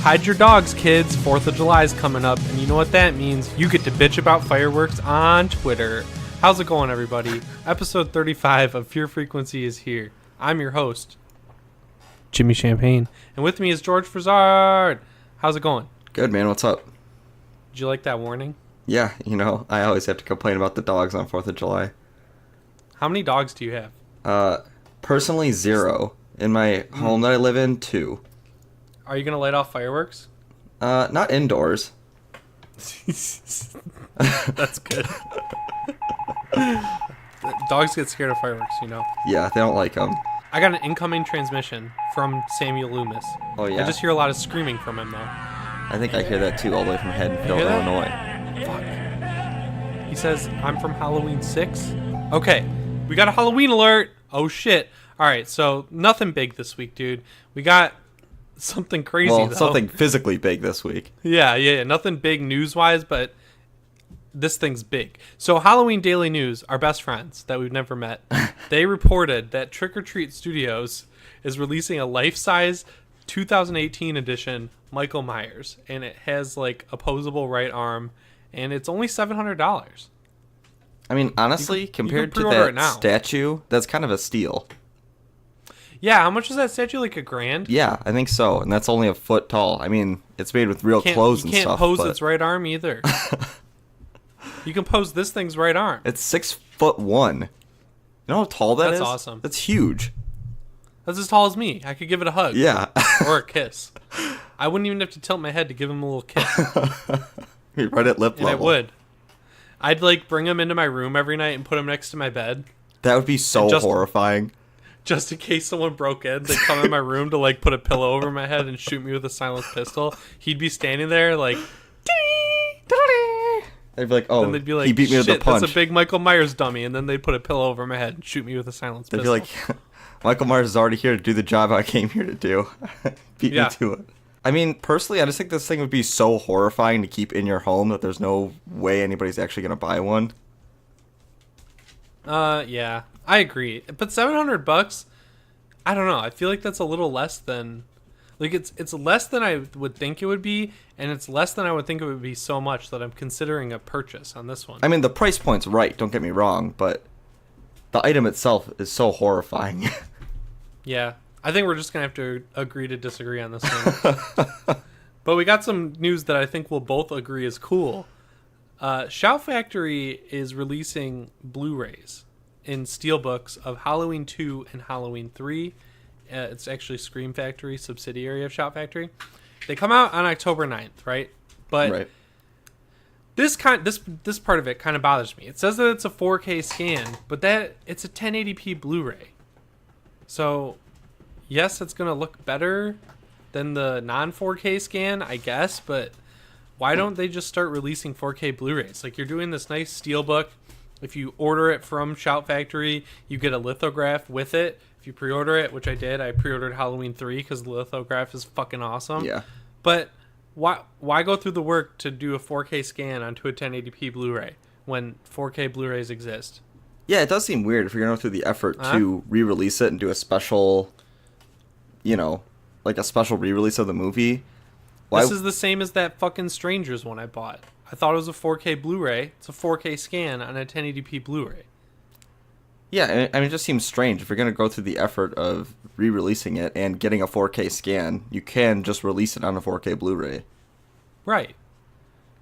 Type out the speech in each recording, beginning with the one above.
Hide your dogs, kids. 4th of July is coming up, and you know what that means. You get to bitch about fireworks on Twitter. How's it going, everybody? Episode 35 of Fear Frequency is here. I'm your host, Jimmy Champagne, and with me is George Frizard. How's it going? Good, man. What's up? Did you like that warning? Yeah, I always have to complain about the dogs on 4th of July. How many dogs do you have? Personally, 0. In my home that I live in, 2. Are you going to light off fireworks? Not indoors. That's good. Dogs get scared of fireworks, you know. Yeah, they don't like them. I got an incoming transmission from Samuel Loomis. Oh, yeah? I just hear a lot of screaming from him, though. I think I hear that, too, all the way from Haddonfield, Illinois. Fuck. He says, I'm from Halloween 6. Okay, we got a Halloween alert. Oh, shit. All right, so nothing big this week, dude. We got something crazy, though. Something physically big this week. Yeah. Nothing big news-wise, but this thing's big. So Halloween Daily News, our best friends that we've never met, they reported that Trick or Treat Studios is releasing a life-size 2018 edition Michael Myers, and it has like opposable right arm, and it's only $700. I mean, honestly, compared to that statue, that's kind of a steal. Yeah, how much is that statue? Like $1,000? Yeah, I think so, and that's only a foot tall. I mean, it's made with real clothes and stuff. You can't pose its right arm either. You can pose this thing's right arm. It's 6'1". You know how tall that is? That's awesome. That's huge. That's as tall as me. I could give it a hug. Yeah. Or a kiss. I wouldn't even have to tilt my head to give him a little kiss. Right at lip level. I would. I'd like bring him into my room every night and put him next to my bed. That would be so horrifying. Just in case someone broke in, they'd come in my room to like put a pillow over my head and shoot me with a silenced pistol. He'd be standing there like, they'd be like, oh, and they'd be like, he beat me with a punch. That's a big Michael Myers dummy. And then they'd put a pillow over my head and shoot me with a silenced pistol. They'd be like, Michael Myers is already here to do the job I came here to do. Beat me to it. I mean, personally, I just think this thing would be so horrifying to keep in your home that there's no way anybody's actually going to buy one. Yeah, I agree. But $700, I don't know. I feel like that's a little less than, like it's less than I would think it would be, and it's less than I would think it would be so much that I'm considering a purchase on this one. I mean, the price point's right. Don't get me wrong, but the item itself is so horrifying. Yeah. I think we're just going to have to agree to disagree on this one. But we got some news that I think we'll both agree is cool. Shout Factory is releasing Blurays in steelbooks of Halloween 2 and Halloween 3. It's actually Scream Factory, subsidiary of Shout Factory. They come out on October 9th, right? But this part of it kind of bothers me. It says that it's a 4K scan, but that it's a 1080p Blu-ray. So yes, it's going to look better than the non-4K scan, I guess, but why don't they just start releasing 4K Blu-rays? Like, you're doing this nice steelbook. If you order it from Shout Factory, you get a lithograph with it. If you pre-order it, which I did, I pre-ordered Halloween 3 because the lithograph is fucking awesome. Yeah. But why go through the work to do a 4K scan onto a 1080p Blu-ray when 4K Blu-rays exist? Yeah, it does seem weird if you're going to go through the effort to re-release it and do a special, like a special re-release of the movie. This is the same as that fucking Strangers one I bought. I thought it was a 4K Blu-ray. It's a 4K scan on a 1080p Blu-ray. Yeah, I mean, it just seems strange. If you're going to go through the effort of re-releasing it and getting a 4K scan, you can just release it on a 4K Blu-ray. Right.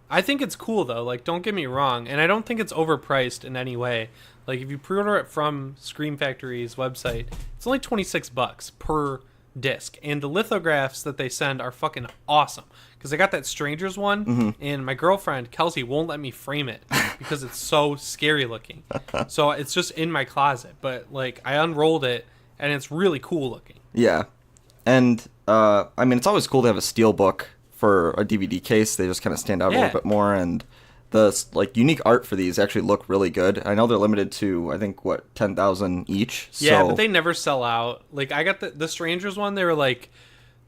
I think it's cool, though. Like, don't get me wrong. And I don't think it's overpriced in any way. Like, if you pre-order it from Scream Factory's website, it's only $26 per disc. And the lithographs that they send are fucking awesome. Because I got that Strangers one, and my girlfriend, Kelsey, won't let me frame it because it's so scary looking. So it's just in my closet. But, like, I unrolled it, and it's really cool looking. Yeah. And, I mean, it's always cool to have a steelbook for a DVD case. They just kind of stand out a little bit more, and the unique art for these actually look really good. I know they're limited to, I think, 10,000 each. Yeah, but they never sell out. Like, I got the Strangers one, they were like,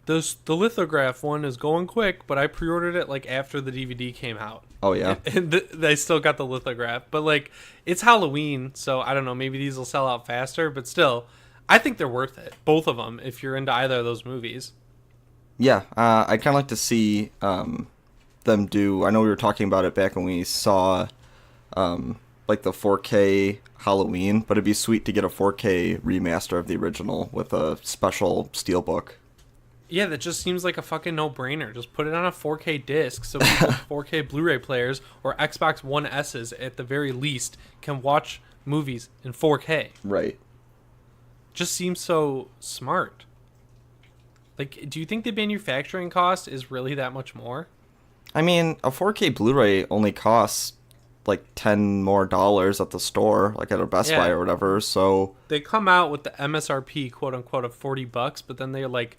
the lithograph one is going quick, but I pre-ordered it like after the DVD came out. Oh yeah, and they still got the lithograph. But like, it's Halloween, so I don't know. Maybe these will sell out faster, but still, I think they're worth it. Both of them, if you're into either of those movies. Yeah, I'd kind of like to see them do. I know we were talking about it back when we saw like the 4K Halloween, but it'd be sweet to get a 4K remaster of the original with a special steelbook. Yeah, that just seems like a fucking no-brainer. Just put it on a 4K disc so people with 4K Blu-ray players or Xbox One S's at the very least can watch movies in 4K. Right. Just seems so smart. Like, do you think the manufacturing cost is really that much more? I mean, a 4K Blu-ray only costs like $10 more at the store, like at a Best Buy or whatever, so... They come out with the MSRP, quote-unquote, of $40, but then they're like...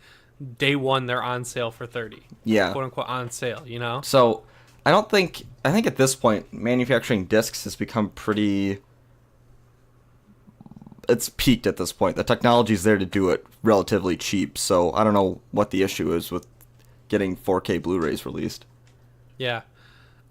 Day one, they're on sale for $30. Yeah. Quote unquote on sale, you know? So, I think at this point, manufacturing discs has become pretty... It's peaked at this point. The technology's there to do it relatively cheap, so I don't know what the issue is with getting 4K Blu-rays released. Yeah.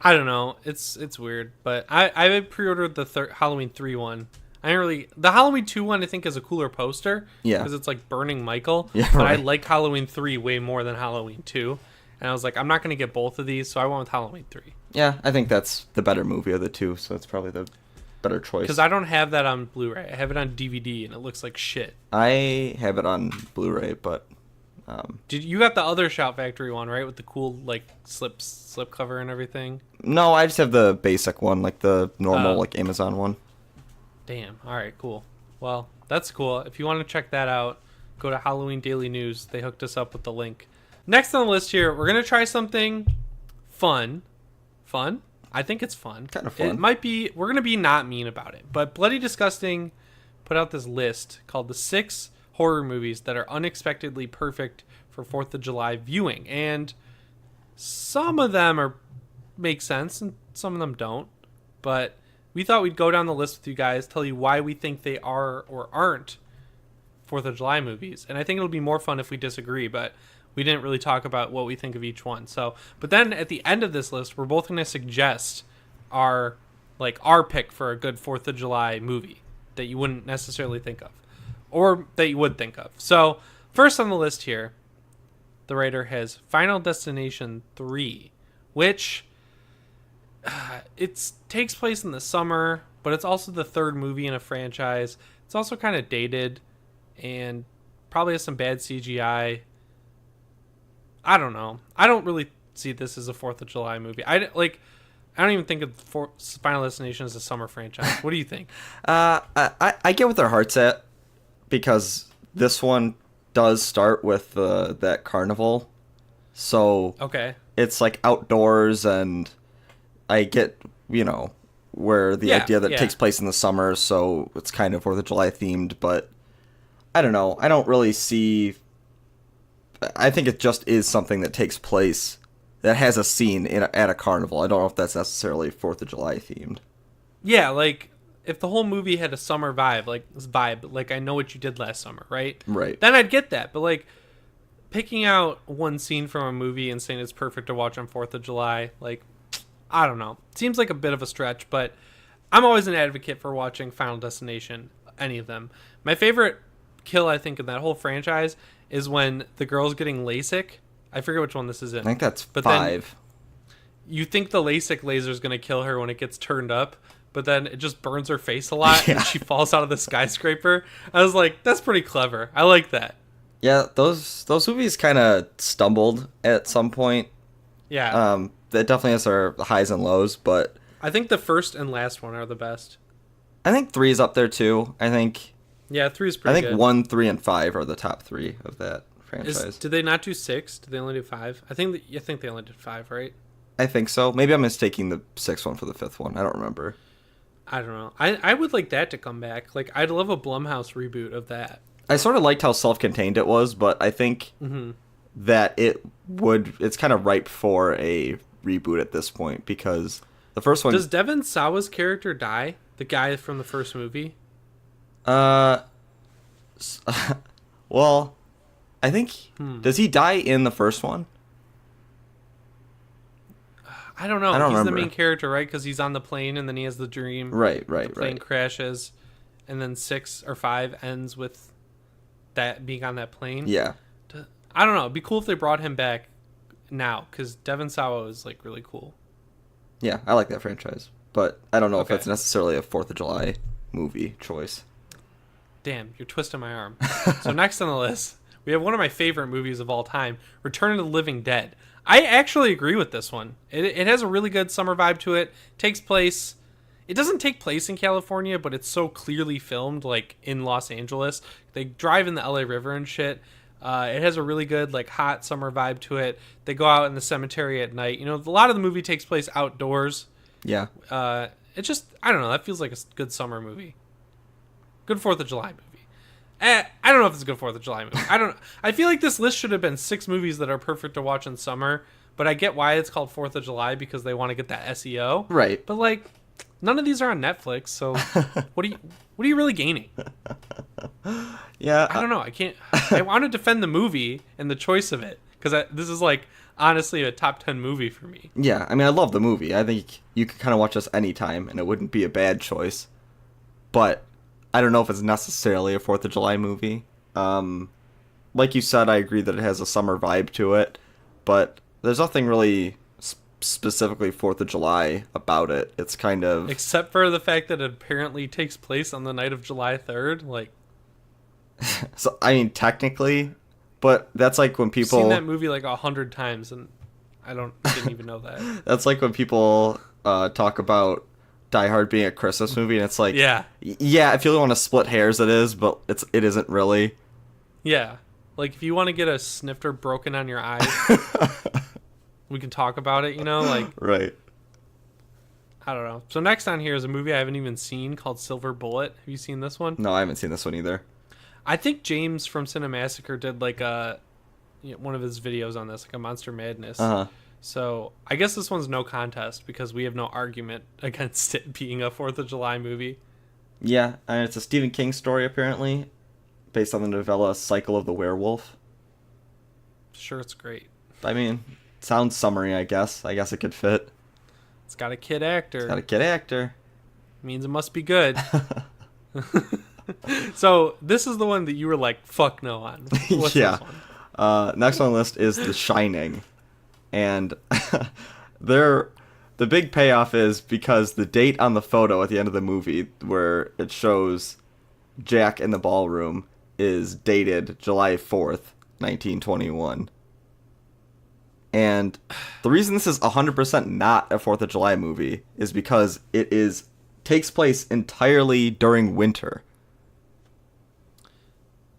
I don't know. It's weird, but I pre-ordered the Halloween 3 one. The Halloween 2 one I think is a cooler poster. Yeah. Because it's like Burning Michael. Yeah, but right. I like Halloween 3 way more than Halloween 2. And I was like, I'm not going to get both of these, so I went with Halloween 3. Yeah, I think that's the better movie of the two, so it's probably the better choice. Because I don't have that on Blu-ray. I have it on DVD, and it looks like shit. I have it on Blu-ray, but... You got the other Shout Factory one, right? With the cool, like, slip cover and everything? No, I just have the basic one, like the normal, like, Amazon one. Damn. All right, cool. Well, that's cool. If you want to check that out, go to Halloween Daily News. They hooked us up with the link. Next on the list here, we're going to try something fun. Fun? I think it's fun. Kind of fun. It might be, we're going to be not mean about it, but Bloody Disgusting put out this list called the 6 horror movies that are unexpectedly perfect for 4th of July viewing. And some of them make sense and some of them don't. But we thought we'd go down the list with you guys, tell you why we think they are or aren't 4th of July movies. And I think it'll be more fun if we disagree, but we didn't really talk about what we think of each one. So, but then at the end of this list, we're both going to suggest our pick for a good 4th of July movie that you wouldn't necessarily think of or that you would think of. So, first on the list here, the writer has Final Destination 3, which it takes place in the summer, but it's also the third movie in a franchise. It's also kind of dated and probably has some bad CGI. I don't know. I don't really see this as a 4th of July movie. I don't even think of Final Destination as a summer franchise. What do you think? I get what their heart's at, because this one does start with that carnival. So okay, it's like outdoors, and I get, where the idea that it takes place in the summer, so it's kind of 4th of July themed, but I don't know. I don't really see... I think it just is something that takes place that has a scene at a carnival. I don't know if that's necessarily 4th of July themed. Yeah, like, if the whole movie had a summer vibe, like I Know What You Did Last Summer, right? Right. Then I'd get that. But, like, picking out one scene from a movie and saying it's perfect to watch on 4th of July, like, I don't know. Seems like a bit of a stretch, but I'm always an advocate for watching Final Destination, any of them. My favorite kill, I think, in that whole franchise is when the girl's getting LASIK. I forget which one this is in. I think that's 5. You think the LASIK laser is going to kill her when it gets turned up, but then it just burns her face a lot and she falls out of the skyscraper. I was like, that's pretty clever. I like that. Yeah, those movies kind of stumbled at some point. Yeah. It definitely has their highs and lows, but... I think the first and last one are the best. I think 3 is up there, too. Yeah, 3 is pretty good. I think 1, 3, and 5 are the top 3 of that franchise. Did they not do 6? Did they only do 5? I think they only did 5, right? I think so. Maybe I'm mistaking the 6th one for the 5th one. I don't remember. I don't know. I would like that to come back. Like, I'd love a Blumhouse reboot of that. I sort of liked how self-contained it was, but I think that it's kind of ripe for a reboot at this point, because the first one... Does Devon Sawa's character die? The guy from the first movie? Well, I think... Does he die in the first one? I don't know. I don't He's remember. the main character, right? Because he's on the plane and then he has the dream. Right. The plane crashes, and then 6 or 5 ends with that being on that plane. Yeah. I don't know. It'd be cool if they brought him back now, because Devon Sawa is like really cool. Yeah, I like that franchise, but I don't know if Okay. that's necessarily a 4th of July movie choice. Damn, you're twisting my arm. So next on the list, we have one of my favorite movies of all time, Return of the Living Dead. I actually agree with this one. It has a really good summer vibe to it. It doesn't take place in California, but it's so clearly filmed like in Los Angeles. They drive in the LA River and shit. It has a really good like hot summer vibe to it. They go out in the cemetery at night. You know, a lot of the movie takes place outdoors. Yeah. It just, I don't know, that feels like a good summer movie. Good 4th of July movie. I don't know if it's a good 4th of July movie. I feel like this list should have been 6 movies that are perfect to watch in summer, but I get why it's called 4th of July, because they want to get that SEO. Right. But like, none of these are on Netflix, so what are you really gaining? Yeah. I don't know. I want to defend the movie and the choice of it, because this is like honestly a top 10 movie for me. Yeah, I mean, I love the movie. I think you could kind of watch this anytime, and it wouldn't be a bad choice. But I don't know if it's necessarily a 4th of July movie. Like you said, I agree that it has a summer vibe to it, but there's nothing really specifically 4th of July about it. It's kind of... Except for the fact that it apparently takes place on the night of July 3rd. Like, So, I mean, technically, but that's like when people... I've seen that movie like 100 times, and didn't even know that. That's like when people talk about Die Hard being a Christmas movie, and it's like... Yeah. Yeah, if you really want to split hairs, it is, but it isn't really. Yeah. Like, if you want to get a snifter broken on your eye, we can talk about it, you know? Like, Right. I don't know. So next on here is a movie I haven't even seen called Silver Bullet. Have you seen this one? No, I haven't seen this one either. I think James from Cinemassacre did like one of his videos on this, like a Monster Madness. Uh-huh. So I guess this one's no contest because we have no argument against it being a 4th of July movie. Yeah, and it's a Stephen King story, apparently, based on the novella Cycle of the Werewolf. Sure, it's great. I mean, sounds summery, I guess. I guess it could fit. It's got a kid actor. It's got a kid actor. Means it must be good. So this is the one that you were like, fuck no on. What's Yeah. this one? Next on the list is The Shining. And the big payoff is because the date on the photo at the end of the movie where it shows Jack in the ballroom is dated July 4th, 1921. And the reason this is 100% not a 4th of July movie is because it takes place entirely during winter.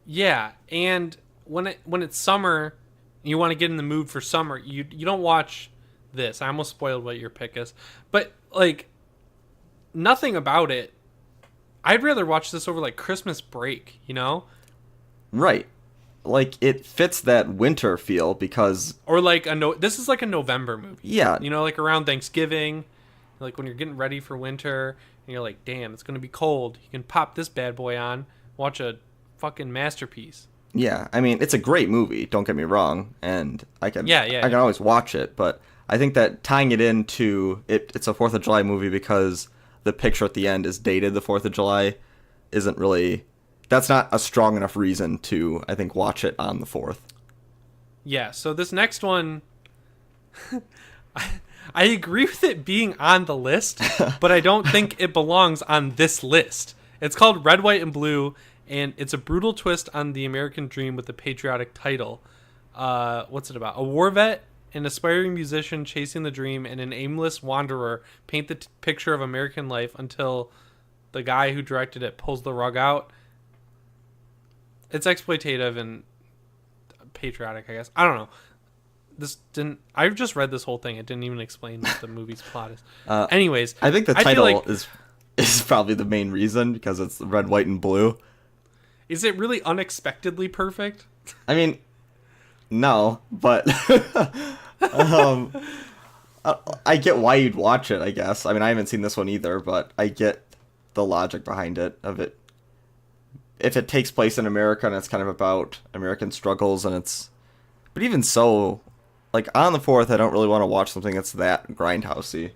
Yeah, and when it's summer, you want to get in the mood for summer. You don't watch this. I almost spoiled what your pick is, but like nothing about it. I'd rather watch this over like Christmas break, you know? Right. Like it fits that winter feel because Or like this is like a November movie. yeah, You know, like around Thanksgiving, like when you're getting ready for winter and you're like, "Damn, it's going to be cold." You can pop this bad boy on, watch a fucking masterpiece. yeah. I mean, it's a great movie. Don't get me wrong, and I can always watch it. But I think that tying it into it's a 4th of July movie because the picture at the end is dated the 4th of July isn't really. That's not a strong enough reason to, I think, watch it on the 4th. Yeah. So this next one, I agree with it being on the list, but I don't think it belongs on this list. It's called Red, White, and Blue. And it's a brutal twist on the American dream with a patriotic title. What's it about? A war vet, an aspiring musician chasing the dream, and an aimless wanderer paint the picture of American life until the guy who directed it pulls the rug out. It's exploitative and patriotic, I guess. I don't know. I just read this whole thing. It didn't even explain what the movie's plot is. Anyways, I think the title is probably the main reason because it's Red, White, and Blue. Is it really unexpectedly perfect? I mean, no, but I get why you'd watch it, I guess. I mean, I haven't seen this one either, but I get the logic behind it, of it. If it takes place in America and it's kind of about American struggles and it's... But even so, like, on the 4th, I don't really want to watch something that's that grindhousey.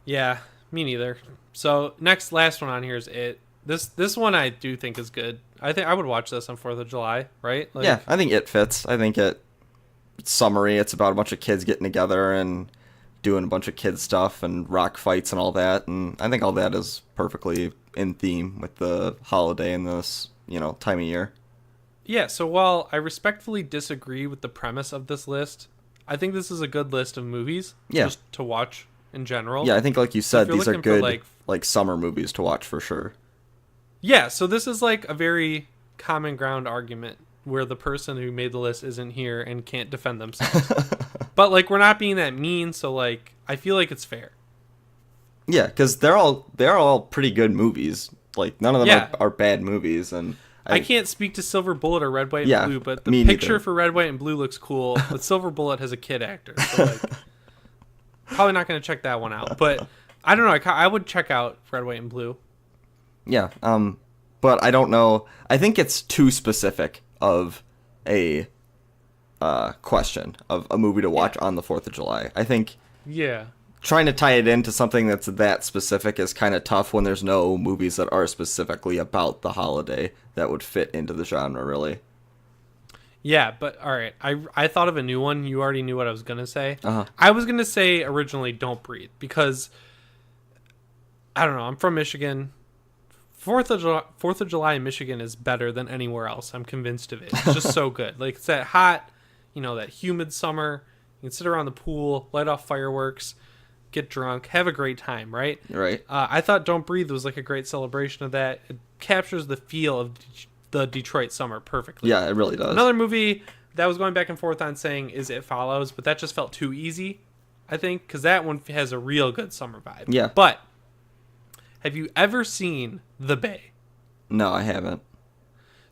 Yeah, me neither. So, last one on here is It. This one I do think is good. I think I would watch this on 4th of July, right? Like, yeah, I think it fits. I think it summery. It's about a bunch of kids getting together and doing a bunch of kid stuff and rock fights and all that. And I think all that is perfectly in theme with the holiday and this, time of year. Yeah, so while I respectfully disagree with the premise of this list, I think this is a good list of movies just to watch in general. Yeah, I think like you said, these are good like summer movies to watch for sure. Yeah, so this is like a very common ground argument where the person who made the list isn't here and can't defend themselves. But like we're not being that mean, so like I feel like it's fair. Yeah, because they're all pretty good movies. Like none of them are bad movies, and I can't speak to Silver Bullet or Red, White, and Blue, but the picture neither. for Red, White, and Blue looks cool. But Silver Bullet has a kid actor, so like probably not going to check that one out. But I don't know. I would check out Red, White, and Blue. Yeah, but I don't know. I think it's too specific of a question of a movie to watch on the 4th of July. I think trying to tie it into something that's that specific is kind of tough when there's no movies that are specifically about the holiday that would fit into the genre, really. Yeah, but all right. I thought of a new one. You already knew what I was going to say. Uh-huh. I was going to say originally Don't Breathe because, I don't know, I'm from Michigan. 4th of July in Michigan is better than anywhere else. I'm convinced of it. It's just so good. Like, it's that hot, that humid summer. You can sit around the pool, light off fireworks, get drunk, have a great time, right? Right. I thought Don't Breathe was like a great celebration of that. It captures the feel of the Detroit summer perfectly. Yeah, it really does. Another movie that was going back and forth on saying is It Follows, but that just felt too easy, I think, because that one has a real good summer vibe. Yeah. But have you ever seen The Bay? No, I haven't.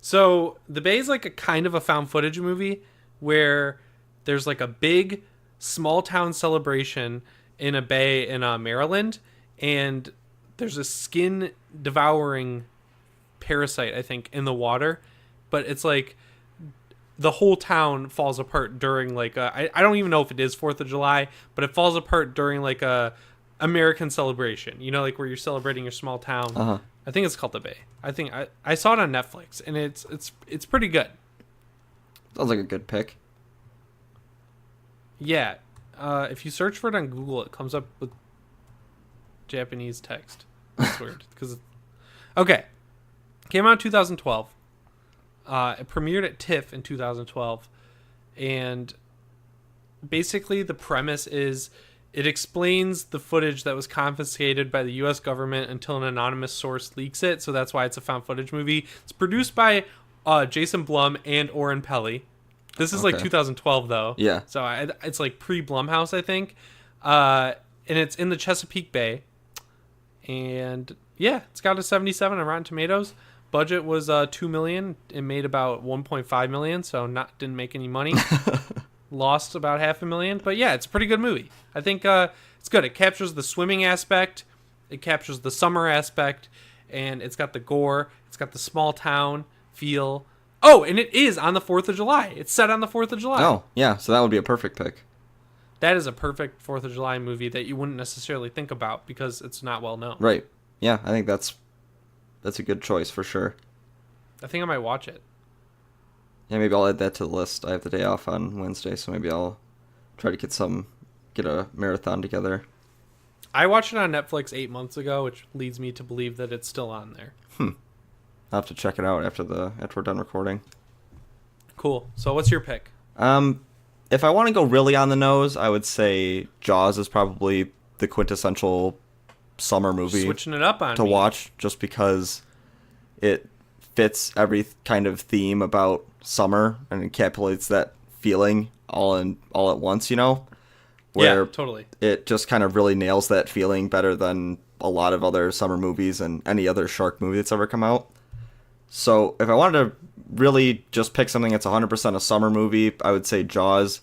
So The Bay is like a kind of a found footage movie where there's like a big small town celebration in a bay in Maryland, and there's a skin devouring parasite, I think, in the water, but it's like the whole town falls apart during like I don't even know if it is 4th of July, but it falls apart during like a American celebration, like where you're celebrating your small town. Uh-huh. I think it's called The Bay. I think I saw it on Netflix, and it's pretty good. Sounds like a good pick. Yeah. If you search for it on Google, it comes up with Japanese text. That's weird. Okay. Came out in 2012. It premiered at TIFF in 2012. And basically the premise is it explains the footage that was confiscated by the U.S. government until an anonymous source leaks it. So that's why it's a found footage movie. It's produced by Jason Blum and Oren Peli. This is like 2012 though. Yeah. So it's like pre-Blumhouse, I think. And it's in the Chesapeake Bay. And yeah, it's got a 77 on Rotten Tomatoes. Budget was $2 million. It made about $1.5 million, so didn't make any money. Lost about $500,000. But yeah, it's a pretty good movie. I think it's good. It captures the swimming aspect. It captures the summer aspect. And it's got the gore. It's got the small town feel. Oh, and it is on the 4th of July. It's set on the 4th of July. Oh, yeah. So that would be a perfect pick. That is a perfect 4th of July movie that you wouldn't necessarily think about because it's not well known. Right. Yeah, I think that's a good choice for sure. I think I might watch it. Yeah, maybe I'll add that to the list. I have the day off on Wednesday, so maybe I'll try to get a marathon together. I watched it on Netflix 8 months ago, which leads me to believe that it's still on there. I'll have to check it out after we're done recording. Cool. So what's your pick? If I want to go really on the nose, I would say Jaws is probably the quintessential summer movie Switching it up on to me. watch, just because it fits every kind of theme about summer and encapsulates that feeling all at once, where yeah, totally. It just kind of really nails that feeling better than a lot of other summer movies and any other shark movie that's ever come out. So if I wanted to really just pick something that's 100% a summer movie, I would say Jaws.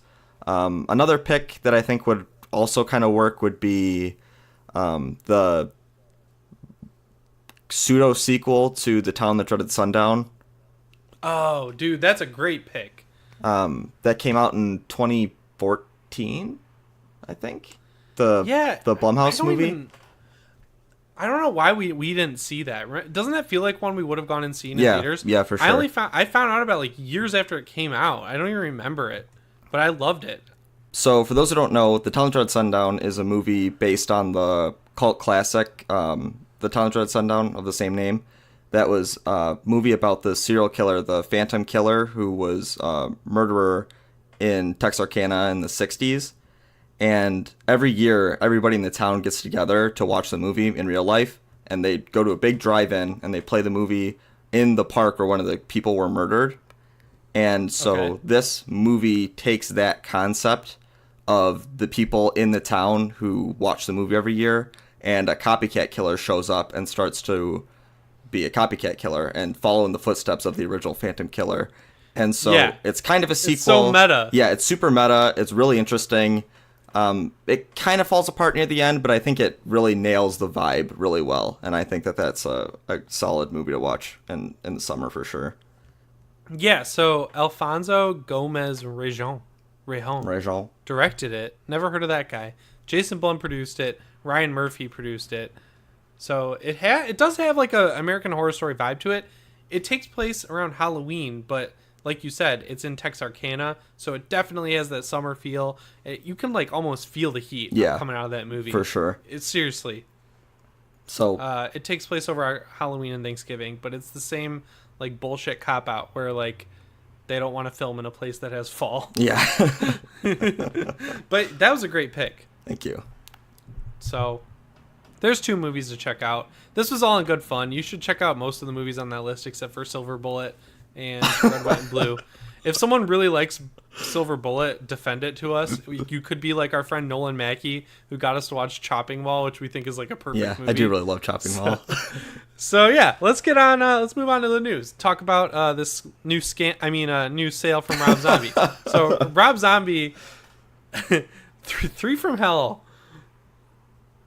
Another pick that I think would also kind of work would be the pseudo sequel to The Town That Dreaded Sundown. Oh, dude, that's a great pick. That came out in 2014, I think. The Blumhouse movie. I don't know why we didn't see that. Doesn't that feel like one we would have gone and seen in theaters? Yeah, for sure. I found out about like years after it came out. I don't even remember it. but I loved it. So, for those who don't know, The Talented Sundown is a movie based on the cult classic, The Talented Sundown, of the same name. That was a movie about the serial killer, the Phantom Killer, who was a murderer in Texarkana in the 60s. And every year, everybody in the town gets together to watch the movie in real life. And they go to a big drive-in, and they play the movie in the park where one of the people were murdered. And so this movie takes that concept of the people in the town who watch the movie every year, and a copycat killer shows up and starts to be a copycat killer and follow in the footsteps of the original Phantom Killer. And so it's kind of a sequel. It's so meta. Yeah, it's super meta. It's really interesting. It kind of falls apart near the end, but I think it really nails the vibe really well. And I think that that's a solid movie to watch in the summer for sure. Yeah, so Alfonso Gomez Rejon directed it. Never heard of that guy. Jason Blum produced it. Ryan Murphy produced it. So it does have like a American Horror Story vibe to it. It takes place around Halloween, but like you said, it's in Texarkana, so it definitely has that summer feel. You can like almost feel the heat coming out of that movie. For sure. It's seriously. So it takes place over our Halloween and Thanksgiving, but it's the same like bullshit cop out where like they don't want to film in a place that has fall. Yeah. But that was a great pick. Thank you. So there's 2 movies to check out. This was all in good fun. You should check out most of the movies on that list except for Silver Bullet and Red, White, and Blue. If someone really likes Silver Bullet, defend it to us. You could be like our friend Nolan Mackey, who got us to watch Chopping Wall, which we think is like a perfect movie. I do really love Chopping Wall. So yeah, let's get on. Let's move on to the news. Talk about this new new sale from Rob Zombie. So Rob Zombie, 3 from Hell.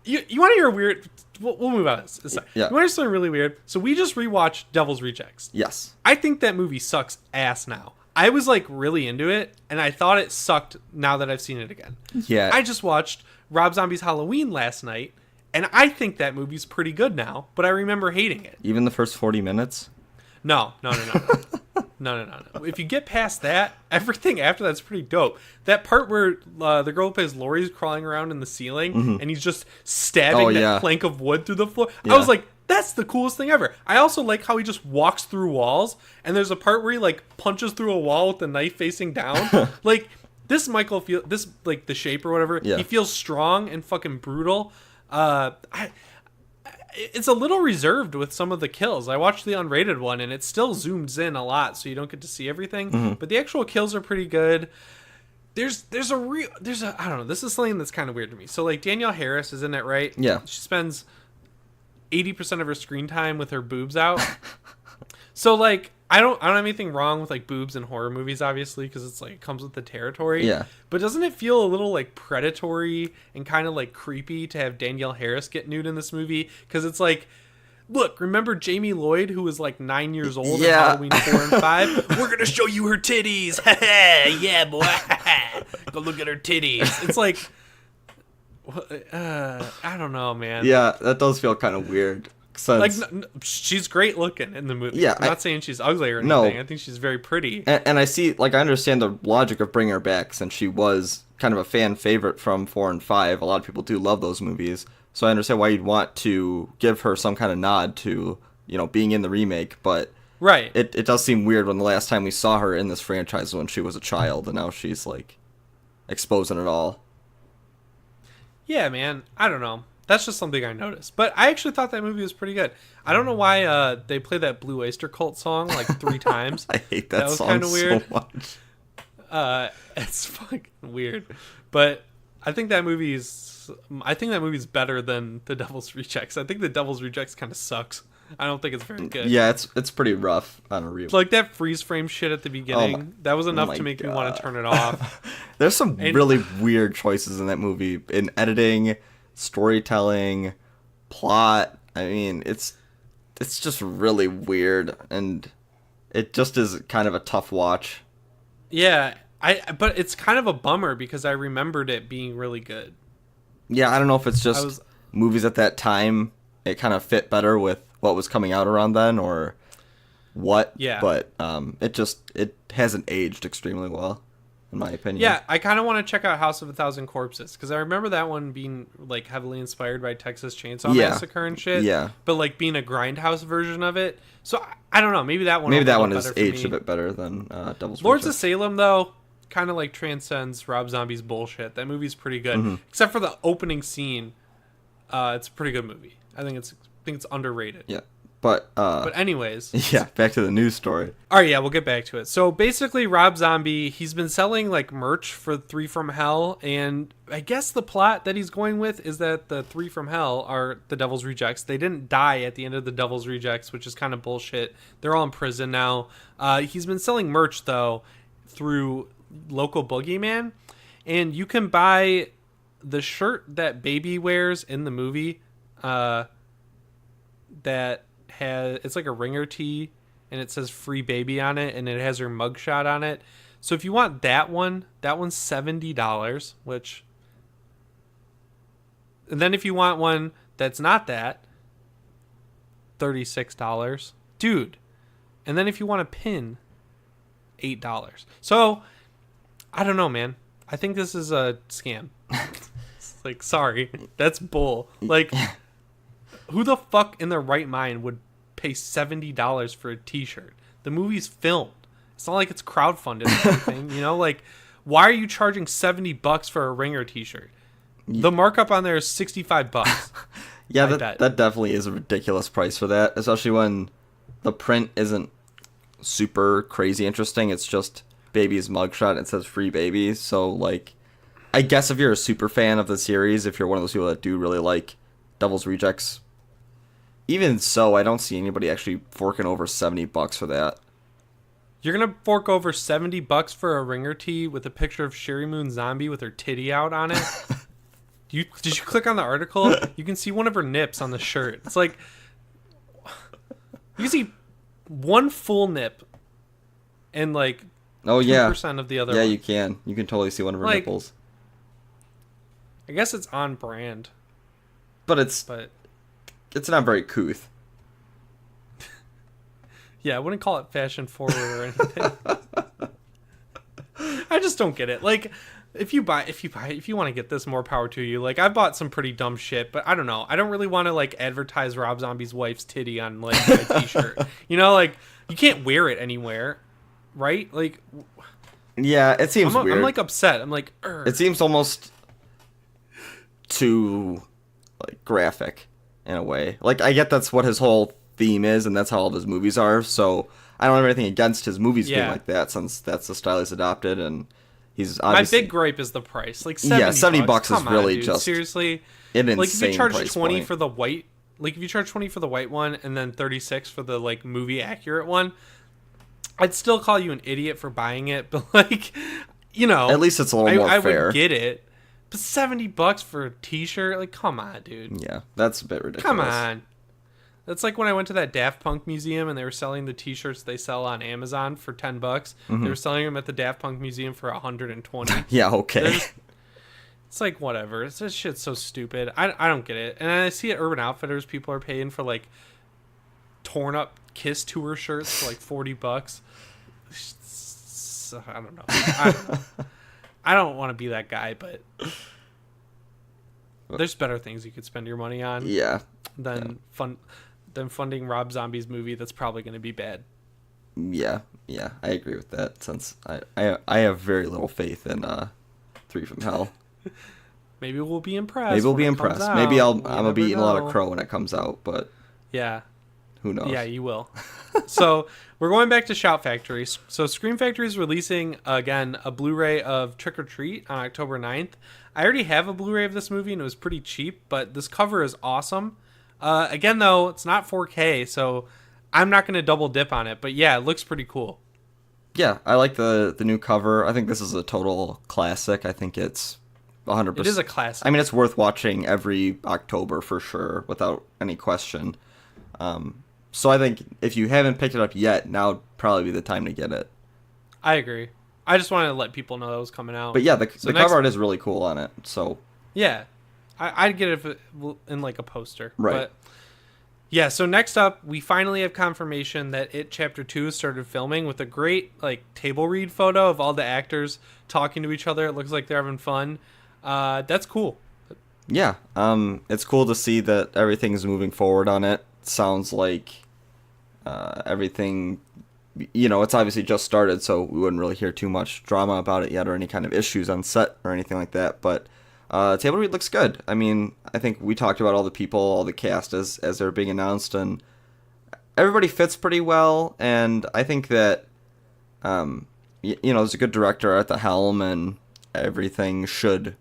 You want to hear a weird? We'll move on. Yeah. You want to hear something really weird? So we just rewatched Devil's Rejects. Yes. I think that movie sucks ass now. I was like really into it, and I thought it sucked now that I've seen it again. Yeah. I just watched Rob Zombie's Halloween last night, and I think that movie's pretty good now, but I remember hating it. Even the first 40 minutes? No. No. If you get past that, everything after that's pretty dope. That part where the girl who plays Laurie's crawling around in the ceiling, and he's just stabbing that plank of wood through the floor. Yeah. I was like, that's the coolest thing ever. I also like how he just walks through walls, and there's a part where he like punches through a wall with the knife facing down. Like this like The Shape or whatever. Yeah. He feels strong and fucking brutal. It's a little reserved with some of the kills. I watched the unrated one, and it still zooms in a lot, so you don't get to see everything. But the actual kills are pretty good. There's a I don't know. This is something that's kind of weird to me. So like Danielle Harris is in it, right? Yeah. She spends 80% of her screen time with her boobs out. So like I don't have anything wrong with like boobs in horror movies, obviously, because it's like it comes with the territory. Yeah. But doesn't it feel a little like predatory and kind of like creepy to have Danielle Harris get nude in this movie? Because it's like, look, remember Jamie Lloyd, who was like 9 years old in Halloween 4 and 5? We're gonna show you her titties. Yeah, boy. Go look at her titties. It's like, I don't know, man. Yeah, that does feel kind of weird. Like she's great looking in the movie. Yeah, I'm not saying she's ugly or anything. No, I think she's very pretty. And I see, like, I understand the logic of bringing her back since she was kind of a fan favorite from 4 and 5. A lot of people do love those movies, so I understand why you'd want to give her some kind of nod to, you know, being in the remake. But right, it does seem weird when the last time we saw her in this franchise when she was a child, and now she's like exposing it all. Yeah, man. I don't know. That's just something I noticed. But I actually thought that movie was pretty good. I don't know why they play that Blue Oyster Cult song like 3 times. I hate that song kind of weird. So much. It's fucking weird. But I think that movie's better than The Devil's Rejects. I think The Devil's Rejects kind of sucks. I don't think it's very good. Yeah, it's pretty rough on a rewatch. Like that freeze frame shit at the beginning, that was enough to make me want to turn it off. There's some really weird choices in that movie in editing, storytelling, plot. I mean, it's just really weird, and it just is kind of a tough watch. Yeah, but it's kind of a bummer because I remembered it being really good. Yeah, I don't know if it's just movies at that time, it kind of fit better with what was coming out around then or what. Yeah. But it hasn't aged extremely well. in my opinion. Yeah, I kind of want to check out House of a Thousand Corpses because I remember that one being like heavily inspired by Texas Chainsaw Massacre and shit. Yeah, but like being a grindhouse version of it. So I don't know. Maybe that one. Maybe that one is aged a bit better than Devil's Lords Rejects. of Salem though kind of like transcends Rob Zombie's bullshit. That movie's pretty good, except for the opening scene. It's a pretty good movie. I think it's underrated. Yeah. But anyways. Yeah, back to the news story. All right, yeah, we'll get back to it. So basically, Rob Zombie, he's been selling like merch for 3 from Hell, and I guess the plot that he's going with is that the 3 from Hell are the Devil's Rejects. They didn't die at the end of the Devil's Rejects, which is kind of bullshit. They're all in prison now. He's been selling merch though through Local Boogeyman, and you can buy the shirt that Baby wears in the movie. That it's like a ringer tee and it says Free Baby on it and it has her mugshot on it. So if you want that one's $70, which, and then if you want one that's not that, $36, dude. And then if you want a pin, $8. So I don't know, man. I think this is a scam. Like, sorry, that's bull. Like, who the fuck in their right mind would pay $70 for a t-shirt? The movie's filmed. It's not like it's crowdfunded or anything, you know? Like, why are you charging $70 for a Ringer t-shirt? The markup on there is $65. Yeah, that definitely is a ridiculous price for that, especially when the print isn't super crazy interesting. It's just Baby's mugshot and it says Free Baby. So, like, I guess if you're a super fan of the series, if you're one of those people that do really like Devil's Rejects, even so, I don't see anybody actually forking over $70 for that. You're gonna fork over $70 for a Ringer tee with a picture of Sherry Moon Zombie with her titty out on it? Did you click on the article? You can see one of her nips on the shirt. It's like, you see one full nip and like 2% of the other. Yeah, one. you can. You can totally see one of her nipples. I guess it's on brand. But it's not very couth. Yeah, I wouldn't call it fashion forward or anything. I just don't get it. Like, if you want to get this, more power to you. Like, I bought some pretty dumb shit, but I don't know. I don't really want to like advertise Rob Zombie's wife's titty on like my t-shirt. You know, like you can't wear it anywhere, right? Like, yeah, it seems weird. I'm like upset. I'm like, Urgh. It seems almost too like graphic in a way. Like, I get that's what his whole theme is, and that's how all of his movies are. So I don't have anything against his movies being like that, since that's the style he's adopted, and he's obviously... My big gripe is the price. Like $70 is really dude. just seriously. An insane like if you charge price 20 point. for the white, like if you charge 20 for the white one and then 36 for the like movie accurate one, I'd still call you an idiot for buying it. But like, you know, at least it's a little more fair. I would get it. But $70 for a t-shirt, like, come on, dude. Yeah, that's a bit ridiculous. Come on. That's like when I went to that Daft Punk museum and they were selling the t-shirts they sell on Amazon for $10. They were selling them at the Daft Punk museum for $120. Yeah, okay. It's like, whatever. This shit's so stupid. I don't get it. And I see at Urban Outfitters, people are paying for like torn up Kiss tour shirts for like $40. So, I don't know. I don't want to be that guy, but there's better things you could spend your money on. Yeah. Than funding Rob Zombie's movie that's probably going to be bad. Yeah, I agree with that, since I have very little faith in 3 from Hell. Maybe we'll be impressed. Maybe I'm gonna be eating a lot of crow when it comes out, but yeah, who knows? Yeah, you will. So we're going back to Shout Factory. So Scream Factory is releasing again a Blu-ray of Trick or Treat on October 9th. I already have a Blu-ray of this movie and it was pretty cheap, but this cover is awesome. Again, though, it's not 4K, so I'm not going to double dip on it. But yeah, it looks pretty cool. Yeah, I like the new cover. I think this is a total classic. I think it's 100%. It is a classic. I mean, it's worth watching every October for sure, without any question. So I think if you haven't picked it up yet, now would probably be the time to get it. I agree. I just wanted to let people know that was coming out. But yeah, the cover art is really cool on it. So yeah, I'd get it if in like a poster. Right. But Yeah, so next up, we finally have confirmation that It Chapter 2 started filming with a great table read photo of all the actors talking to each other. It looks like they're having fun. That's cool. Yeah, it's cool to see that everything's moving forward on it. Sounds like everything, it's obviously just started, so we wouldn't really hear too much drama about it yet or any kind of issues on set or anything like that. But table read looks good. I mean, I think we talked about all the people, all the cast as they're being announced, and everybody fits pretty well. And I think that, there's a good director at the helm, and everything should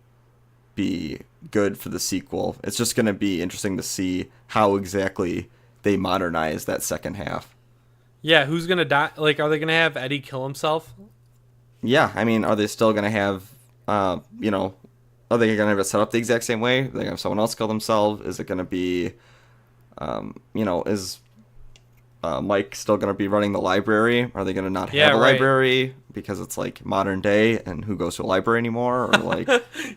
be good for the sequel. It's just going to be interesting to see how exactly they modernize that second half. Yeah, who's going to die? Are they going to have Eddie kill himself? Yeah, I mean, are they still going to have, are they going to have it set up the exact same way? Are they going to have someone else kill themselves? Is it going to be, is Mike still going to be running the library? Are they going to not have a library because it's modern day and who goes to a library anymore? Or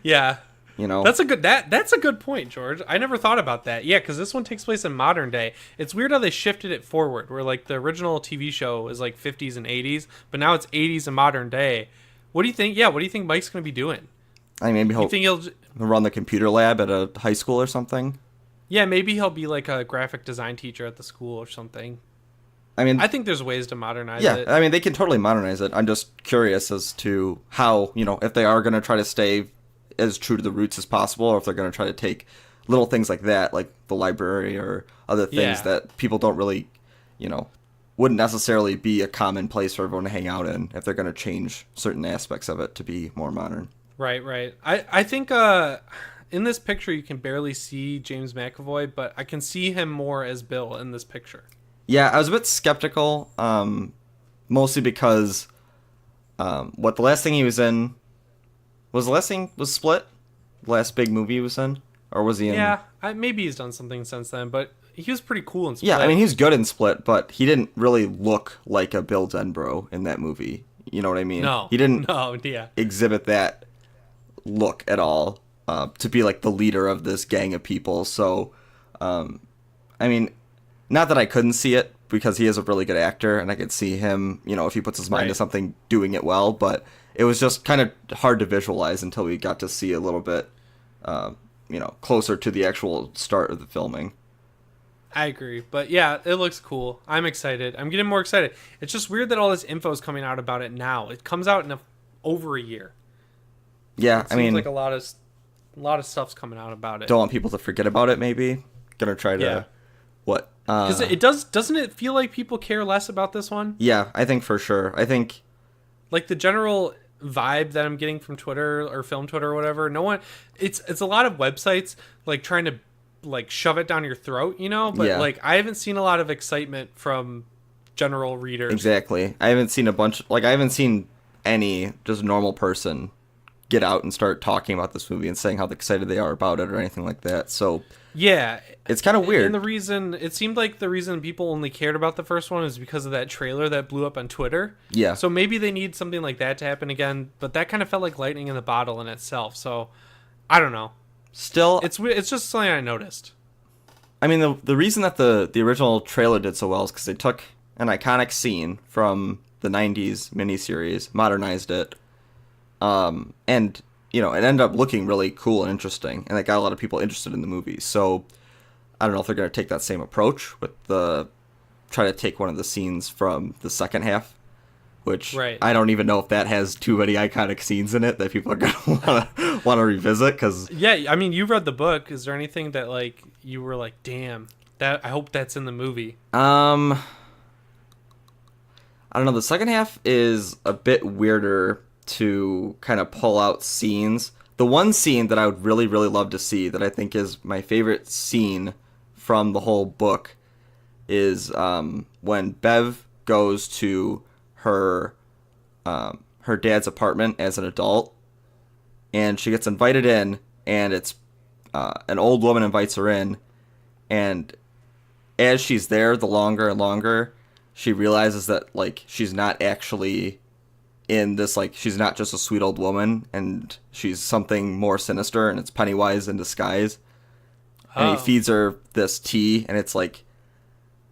yeah. That's a good point, George. I never thought about that. Yeah, because this one takes place in modern day. It's weird how they shifted it forward, where the original TV show is 50s and 80s, but now it's 80s and modern day. What do you think? Yeah, what do you think Mike's going to be doing? I mean, maybe he'll run the computer lab at a high school or something. Yeah, maybe he'll be a graphic design teacher at the school or something. I mean, I think there's ways to modernize it. Yeah, I mean, they can totally modernize it. I'm just curious as to how, if they are going to try to stay as true to the roots as possible, or if they're going to try to take little things like that, like the library or other things that people don't really, wouldn't necessarily be a common place for everyone to hang out in, if they're going to change certain aspects of it to be more modern. Right. I think in this picture you can barely see James McAvoy, but I can see him more as Bill in this picture. Yeah, I was a bit skeptical, mostly because the last thing he was in, was Split? The last big movie he was in? Or was he in... Yeah, maybe he's done something since then, but he was pretty cool in Split. Yeah, I mean, he's good in Split, but he didn't really look like a Bill Denbrough in that movie. You know what I mean? No. He didn't yeah. exhibit that look at all to be the leader of this gang of people. So, I mean, not that I couldn't see it, because he is a really good actor, and I could see him, if he puts his mind to something, doing it well, but it was just kind of hard to visualize until we got to see a little bit, closer to the actual start of the filming. I agree. But yeah, it looks cool. I'm excited. I'm getting more excited. It's just weird that all this info is coming out about it now. It comes out in over a year. Yeah, I mean, like a lot of stuff's coming out about it. Don't want people to forget about it, maybe. Gonna try to what? Because doesn't it feel like people care less about this one? Yeah, I think for sure. I think the general vibe that I'm getting from Twitter or Film Twitter or whatever, no one, it's a lot of websites trying to shove it down your throat, but I haven't seen a lot of excitement from general readers. Exactly. I haven't seen any just normal person get out and start talking about this movie and saying how excited they are about it or anything like that. So yeah, it's kind of weird. And it seemed like the reason people only cared about the first one is because of that trailer that blew up on Twitter. Yeah. So maybe they need something like that to happen again, but that kind of felt like lightning in the bottle in itself. So I don't know. Still, it's just something I noticed. I mean, the reason that the original trailer did so well is because they took an iconic scene from the 90s miniseries, modernized it, and it ended up looking really cool and interesting, and it got a lot of people interested in the movie. So I don't know if they're going to take that same approach with try to take one of the scenes from the second half, which I don't even know if that has too many iconic scenes in it that people are going to want to revisit. Cause yeah, I mean, you read the book. Is there anything that you were like, damn, that I hope that's in the movie? I don't know. The second half is a bit weirder to kind of pull out scenes. The one scene that I would really, really love to see, that I think is my favorite scene from the whole book, is when Bev goes to her dad's apartment as an adult, and she gets invited in, and it's an old woman invites her in, and as she's there, the longer and longer, she realizes that she's not actually in this, she's not just a sweet old woman, and she's something more sinister, and it's Pennywise in disguise. And he feeds her this tea, and it's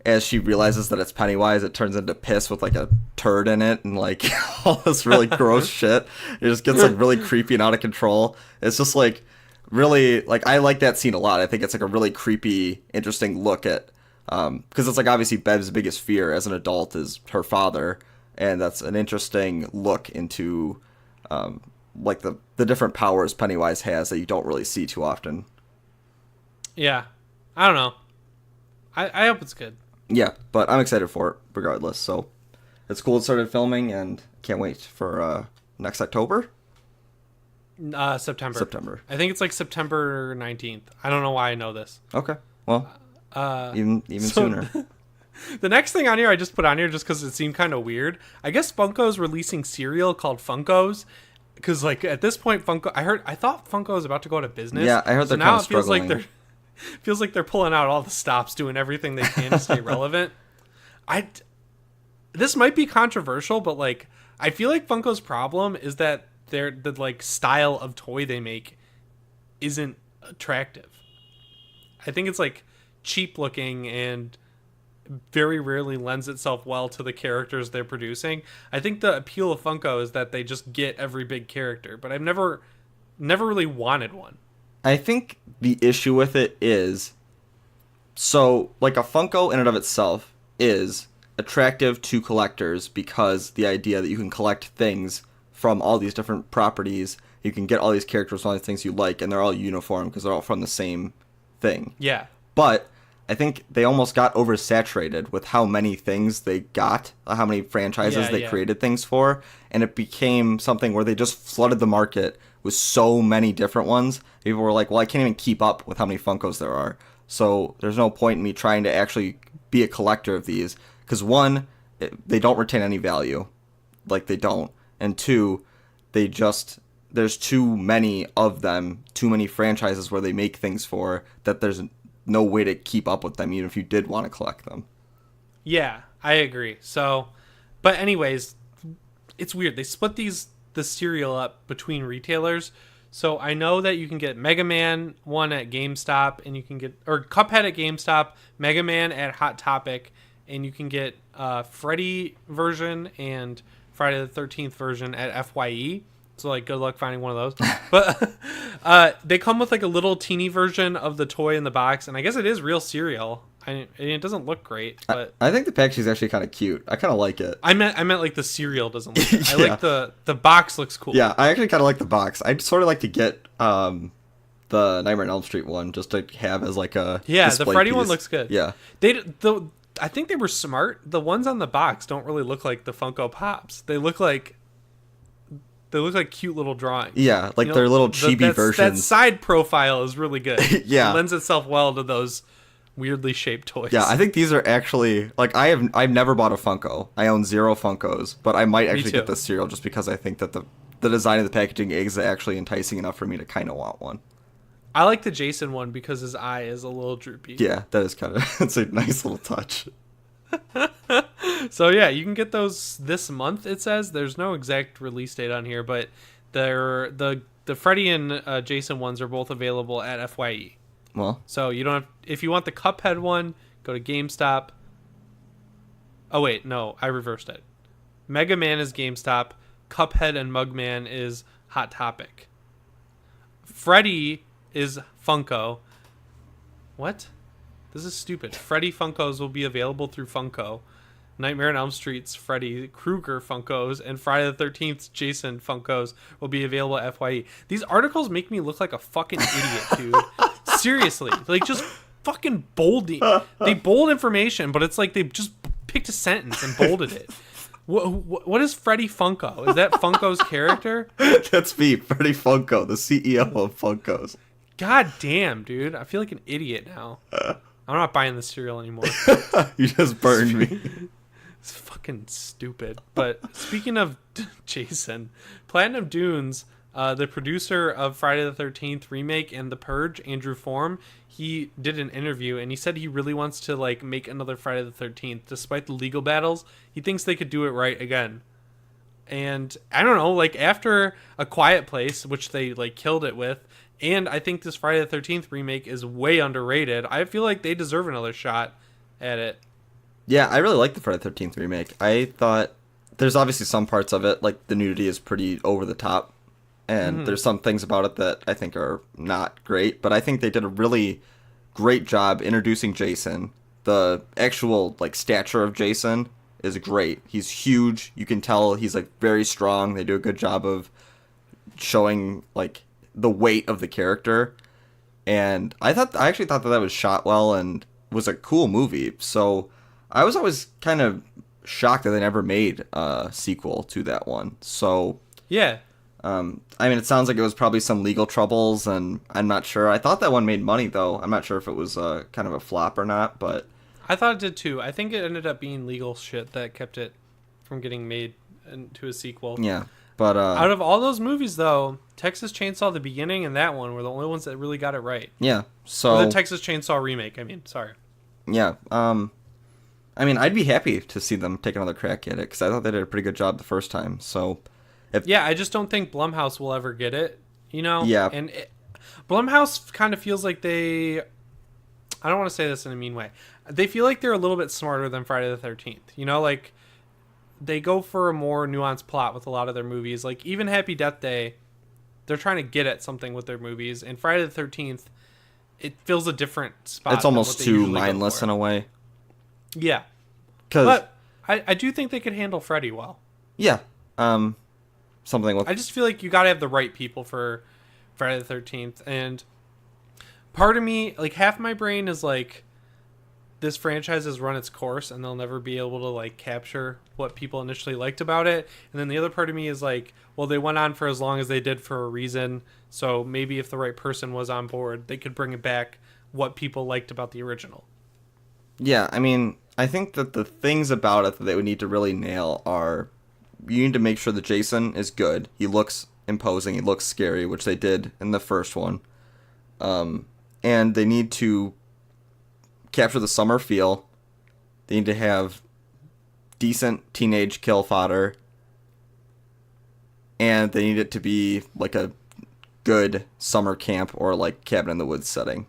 as she realizes that it's Pennywise, it turns into piss with like a turd in it and like all this really gross shit. It just gets like really creepy and out of control. It's just like really like I like that scene a lot. I think it's like a really creepy, interesting look at because it's like obviously Bev's biggest fear as an adult is her father, and that's an interesting look into like the different powers Pennywise has that you don't really see too often. Yeah, I don't know. I hope it's good. Yeah, but I'm excited for it regardless. So it's cool it started filming, and can't wait for next October. September. I think it's like September 19th. I don't know why I know this. Okay. Well, even sooner. The next thing on here I just put on here just because it seemed kind of weird. I guess Funko's releasing cereal called Funkos. Because like at this point, I thought Funko was about to go out of business. Yeah, I heard they're kind of struggling. Feels like they're pulling out all the stops, doing everything they can to stay relevant. This might be controversial, but like I feel like Funko's problem is that the like style of toy they make isn't attractive. I think it's like cheap looking and very rarely lends itself well to the characters they're producing. I think the appeal of Funko is that they just get every big character, but I've never really wanted one. I think the issue with it is, so like a Funko in and of itself is attractive to collectors because the idea that you can collect things from all these different properties, you can get all these characters from all these things you like, and they're all uniform because they're all from the same thing. Yeah. But I think they almost got oversaturated with how many things they got, how many franchises they created things for, and it became something where they just flooded the market with so many different ones. People were like, well, I can't even keep up with how many Funkos there are. So there's no point in me trying to actually be a collector of these. Because one, they don't retain any value. Like, they don't. And two, there's too many of them, too many franchises where they make things for, that there's no way to keep up with them, even if you did want to collect them. Yeah, I agree. So, but anyways, it's weird. They split the cereal up between retailers. So I know that you can get Mega Man 1 at GameStop, and you can get, or Cuphead at GameStop, Mega Man at Hot Topic, and you can get Freddy version and Friday the 13th version at FYE. So like, good luck finding one of those. But they come with like a little teeny version of the toy in the box, and I guess it is real cereal. It doesn't look great, but I think the packaging is actually kind of cute. I kind of like it. I meant like the cereal doesn't look good. I like the box looks cool. Yeah, I actually kind of like the box. I'd sort of like to get the Nightmare on Elm Street one just to have as like a the Freddy piece. one looks good. Yeah, I think they were smart. The ones on the box don't really look like the Funko Pops. They look like cute little drawings. Yeah, like they're little chibi versions. That side profile is really good. Yeah, it lends itself well to those weirdly shaped toys. Yeah, I think these are actually like I've never bought a Funko. I own 0 Funkos, but I might actually get this cereal just because I think that the design of the packaging is actually enticing enough for me to kind of want one. I like the Jason one because his eye is a little droopy. Yeah, that is kind of it's a nice little touch. So yeah, you can get those this month. It says there's no exact release date on here, but the Freddy and Jason ones are both available at FYE. Well, so you don't have, if you want the Cuphead one, go to GameStop. Oh wait, no, I reversed it. Mega Man is GameStop. Cuphead and Mugman is Hot Topic. Freddy is Funko. What? This is stupid. Freddy Funkos will be available through Funko. Nightmare on Elm Street's Freddy Krueger Funkos and Friday the 13th Jason Funkos will be available at FYE. These articles make me look like a fucking idiot, dude. Seriously. Like, just fucking bolding. They bold information, but it's like they just picked a sentence and bolded it. What is Freddy Funko? Is that Funko's character? That's me, Freddy Funko, the CEO of Funkos. God damn, dude. I feel like an idiot now. I'm not buying this cereal anymore. You just burned me. It's fucking stupid. But speaking of Jason, Platinum Dunes, the producer of Friday the 13th remake and The Purge, Andrew Form, he did an interview and he said he really wants to like make another Friday the 13th despite the legal battles. He thinks they could do it right again. And I don't know, like after A Quiet Place, which they like killed it with, and I think this Friday the 13th remake is way underrated. I feel like they deserve another shot at it. Yeah, I really like the Friday the 13th remake. I thought there's obviously some parts of it, like the nudity is pretty over the top, and there's some things about it that I think are not great, but I think they did a really great job introducing Jason. The actual like stature of Jason is great. He's huge. You can tell he's like very strong. They do a good job of showing like the weight of the character. And I actually thought that was shot well and was a cool movie. So I was always kind of shocked that they never made a sequel to that one. So yeah. I mean, it sounds like it was probably some legal troubles, and I'm not sure. I thought that one made money, though. I'm not sure if it was kind of a flop or not, but... I thought it did, too. I think it ended up being legal shit that kept it from getting made into a sequel. Yeah, but... out of all those movies, though, Texas Chainsaw, the beginning, and that one were the only ones that really got it right. Yeah, so... Or the Texas Chainsaw remake, I mean. Sorry. Yeah, I mean, I'd be happy to see them take another crack at it, because I thought they did a pretty good job the first time, so... Yeah, I just don't think Blumhouse will ever get it, you know? Yeah. And Blumhouse kind of feels like they... I don't want to say this in a mean way. They feel like they're a little bit smarter than Friday the 13th. You know, like, they go for a more nuanced plot with a lot of their movies. Like, even Happy Death Day, they're trying to get at something with their movies. And Friday the 13th, it feels a different spot. It's almost too mindless in a way. Yeah. But I do think they could handle Freddy well. Yeah. Something with... I just feel like you got to have the right people for Friday the 13th. And part of me, like, half my brain is like, this franchise has run its course and they'll never be able to, like, capture what people initially liked about it. And then the other part of me is like, well, they went on for as long as they did for a reason. So maybe if the right person was on board, they could bring it back what people liked about the original. Yeah, I mean, I think that the things about it that they would need to really nail are... You need to make sure that Jason is good. He looks imposing. He looks scary, which they did in the first one. And they need to capture the summer feel. They need to have decent teenage kill fodder. And they need it to be like a good summer camp or like cabin in the woods setting.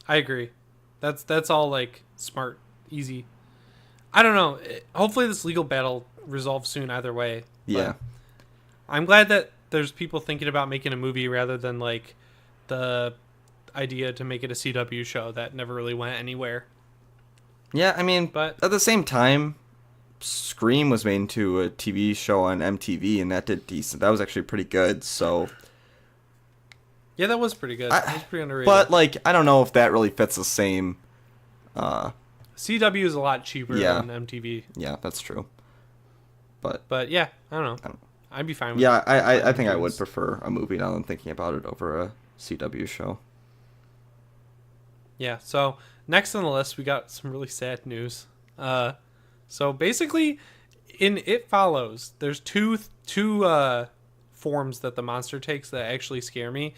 I agree. That's all like smart, easy. I don't know. Hopefully this legal battle resolves soon either way. Yeah. I'm glad that there's people thinking about making a movie rather than like the idea to make it a CW show that never really went anywhere. Yeah, I mean, but at the same time, Scream was made into a TV show on MTV and that did decent. That was actually pretty good, so... Yeah, that was pretty good. That was pretty underrated. But, like, I don't know if that really fits the same... CW is a lot cheaper than MTV. Yeah, that's true. But yeah, I don't know. I'd be fine with it. Yeah, I think I would prefer a movie now than thinking about it over a CW show. Yeah, so next on the list, we got some really sad news. So basically, in It Follows, there's two forms that the monster takes that actually scare me.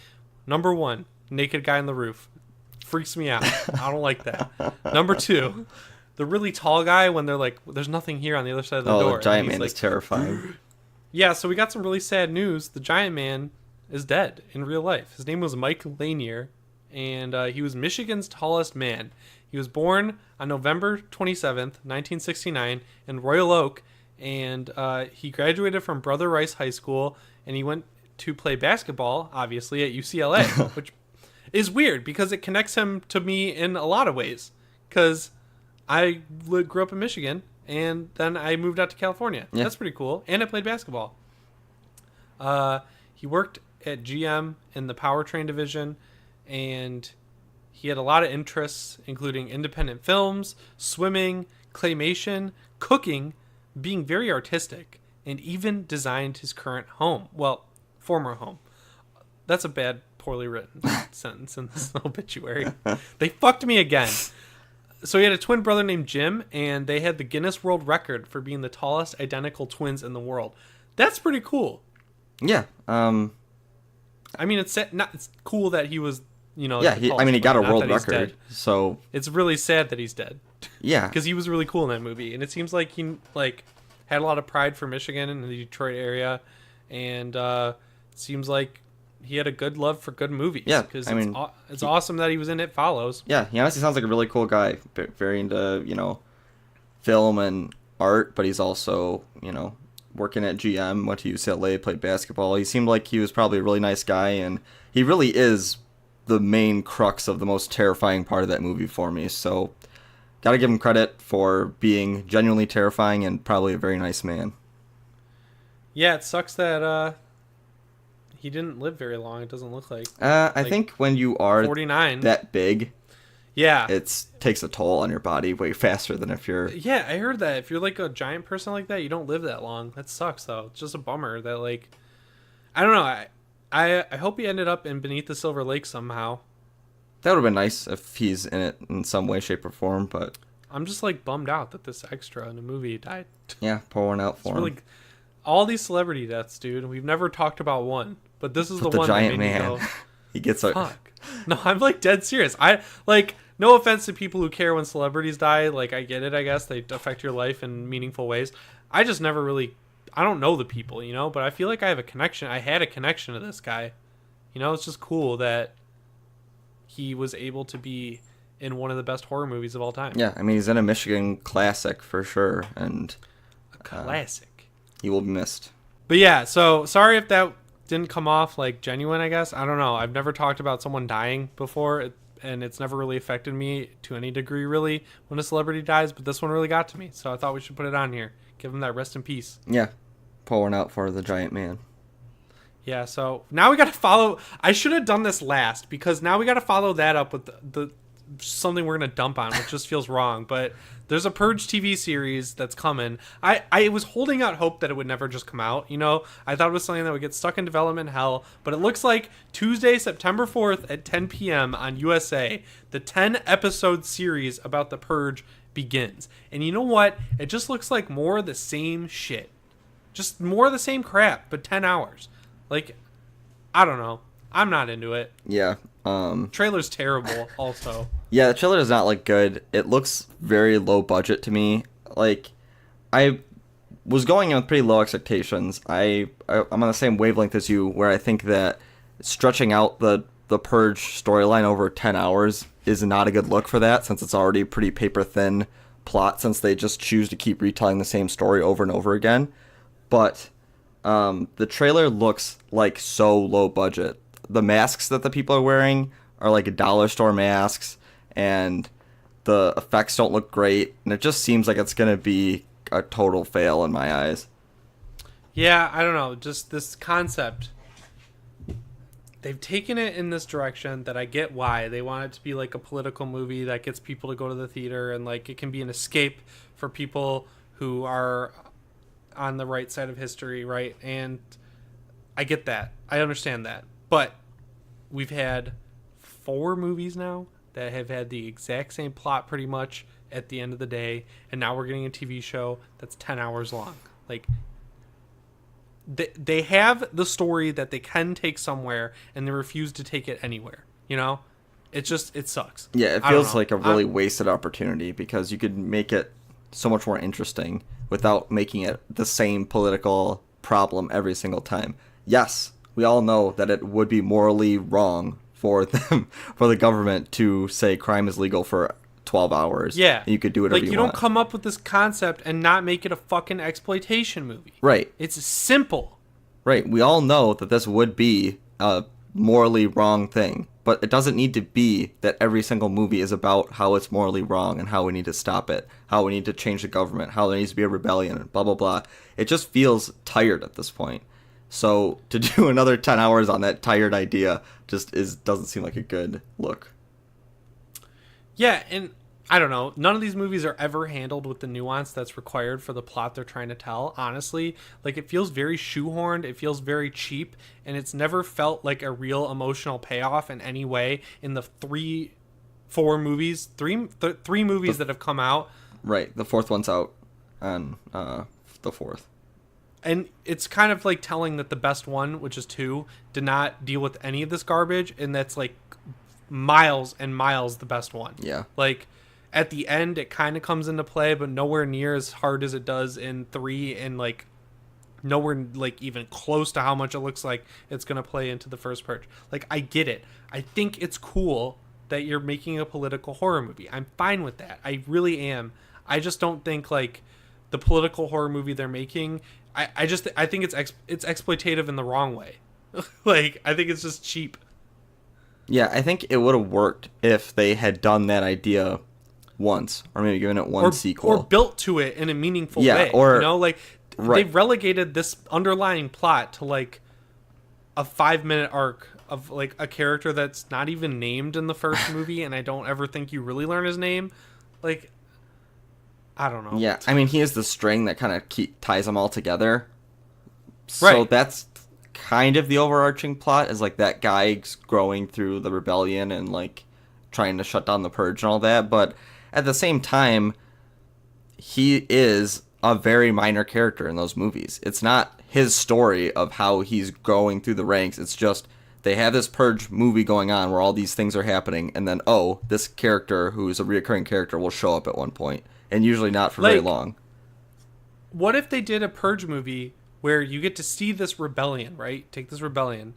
Number one, naked guy on the roof. Freaks me out. I don't like that. Number two, the really tall guy when they're like, there's nothing here on the other side of the door. The giant man is terrifying. Yeah, so we got some really sad news. The giant man is dead in real life. His name was Mike Lanier, and he was Michigan's tallest man. He was born on November 27th, 1969, in Royal Oak, and he graduated from Brother Rice High School, and he went to play basketball, obviously, at UCLA, which is weird because it connects him to me in a lot of ways. Because I grew up in Michigan, and then I moved out to California. Yeah. That's pretty cool. And I played basketball. He worked at GM in the powertrain division, and he had a lot of interests, including independent films, swimming, claymation, cooking, being very artistic, and even designed his current home. Well, former home. That's a bad, poorly written sentence in this obituary. They fucked me again. So he had a twin brother named Jim, and they had the Guinness World Record for being the tallest identical twins in the world. That's pretty cool. Yeah. I mean, it's cool that he was, you know. Yeah, he got a world record. So it's really sad that he's dead. Yeah, because he was really cool in that movie, and it seems like he had a lot of pride for Michigan and the Detroit area, and it seems like he had a good love for good movies. Yeah, because it's awesome that he was in It Follows. Yeah, he honestly sounds like a really cool guy. Very into, you know, film and art, but he's also, working at GM, went to UCLA, played basketball. He seemed like he was probably a really nice guy, and he really is the main crux of the most terrifying part of that movie for me. So, gotta give him credit for being genuinely terrifying and probably a very nice man. Yeah, it sucks that he didn't live very long. It doesn't look like. I think when you are 49, that big, yeah, it takes a toll on your body way faster than if you're... Yeah, I heard that. If you're like a giant person like that, you don't live that long. That sucks, though. It's just a bummer that, like... I don't know. I hope he ended up in Beneath the Silver Lake somehow. That would have been nice if he's in it in some way, shape, or form, but... I'm just, like, bummed out that this extra in the movie died. Yeah, pour one out for him. Really, all these celebrity deaths, dude. We've never talked about one. But this is the one giant that made man. me go... He gets a... Fuck. No, I'm, like, dead serious. No offense to people who care when celebrities die. Like, I get it, I guess. They affect your life in meaningful ways. I just never really... I don't know the people, but I feel like I have a connection. I had a connection to this guy. It's just cool that he was able to be in one of the best horror movies of all time. Yeah, I mean, he's in a Michigan classic for sure. And a classic. He will be missed. But yeah, so sorry if that didn't come off, like, genuine, I guess. I don't know. I've never talked about someone dying before. And it's never really affected me to any degree, really, when a celebrity dies. But this one really got to me. So I thought we should put it on here. Give him that rest in peace. Yeah. Pour one out for the giant man. Yeah, so now we got to follow... I should have done this last, because now we got to follow that up with the something we're going to dump on, which just feels wrong. But there's a Purge TV series that's coming. I was holding out hope that it would never just come out, I thought it was something that would get stuck in development hell. But it looks like Tuesday, September 4th at 10 p.m. on USA, the 10-episode series about the Purge begins. And you know what? It just looks like more of the same shit. Just more of the same crap, but 10 hours. Like, I don't know. I'm not into it. Yeah. Trailer's terrible, also. Yeah, the trailer does not look good. It looks very low budget to me. Like, I was going in with pretty low expectations. I'm on the same wavelength as you, where I think that stretching out the Purge storyline over 10 hours is not a good look for that, since it's already pretty paper-thin plot, since they just choose to keep retelling the same story over and over again. But the trailer looks like so low budget. The masks that the people are wearing are like dollar store masks, and the effects don't look great, and it just seems like it's going to be a total fail in my eyes. Yeah, I don't know. Just this concept. They've taken it in this direction that I get why. They want it to be like a political movie that gets people to go to the theater, and like it can be an escape for people who are on the right side of history, right? And I get that. I understand that. But we've had 4 movies now that have had the exact same plot pretty much at the end of the day, and now we're getting a TV show that's 10 hours long. Like, they have the story that they can take somewhere, and they refuse to take it anywhere. It sucks. Yeah, it feels like a really wasted opportunity, because you could make it so much more interesting without making it the same political problem every single time. Yes, we all know that it would be morally wrong for the government to say crime is legal for 12 hours. Yeah. And you could do whatever you want. You don't come up with this concept and not make it a fucking exploitation movie. Right. It's simple. Right. We all know that this would be a morally wrong thing, but it doesn't need to be that every single movie is about how it's morally wrong and how we need to stop it, how we need to change the government, how there needs to be a rebellion, blah, blah, blah. It just feels tired at this point. So to do another 10 hours on that tired idea doesn't seem like a good look. Yeah, and I don't know. None of these movies are ever handled with the nuance that's required for the plot they're trying to tell, honestly. Like, it feels very shoehorned, it feels very cheap, and it's never felt like a real emotional payoff in any way in the three movies that have come out. Right, the 4th one's out on the 4th. And it's kind of like telling that the best one, which is 2, did not deal with any of this garbage, and that's like miles and miles the best one. Yeah. Like, at the end, it kind of comes into play, but nowhere near as hard as it does in 3, and like nowhere like even close to how much it looks like it's going to play into the first Purge. Like, I get it. I think it's cool that you're making a political horror movie. I'm fine with that. I really am. I just don't think like the political horror movie they're making. I think it's exploitative in the wrong way. Like I think it's just cheap. Yeah, I think it would have worked if they had done that idea once, or maybe given it one sequel, or built to it in a meaningful way. Or you know, like they've relegated this underlying plot to like a 5-minute arc of like a character that's not even named in the first movie, and I don't ever think you really learn his name. Like, I don't know. Yeah, I mean, he is the string that kind of ties them all together. So that's kind of the overarching plot, is like that guy growing through the rebellion and like trying to shut down the purge and all that. But at the same time, he is a very minor character in those movies. It's not his story of how he's going through the ranks. It's just they have this purge movie going on where all these things are happening, and then this character who's a reoccurring character will show up at one point, and usually not for very long. What if they did a purge movie where you get to see this rebellion, right? Take this rebellion,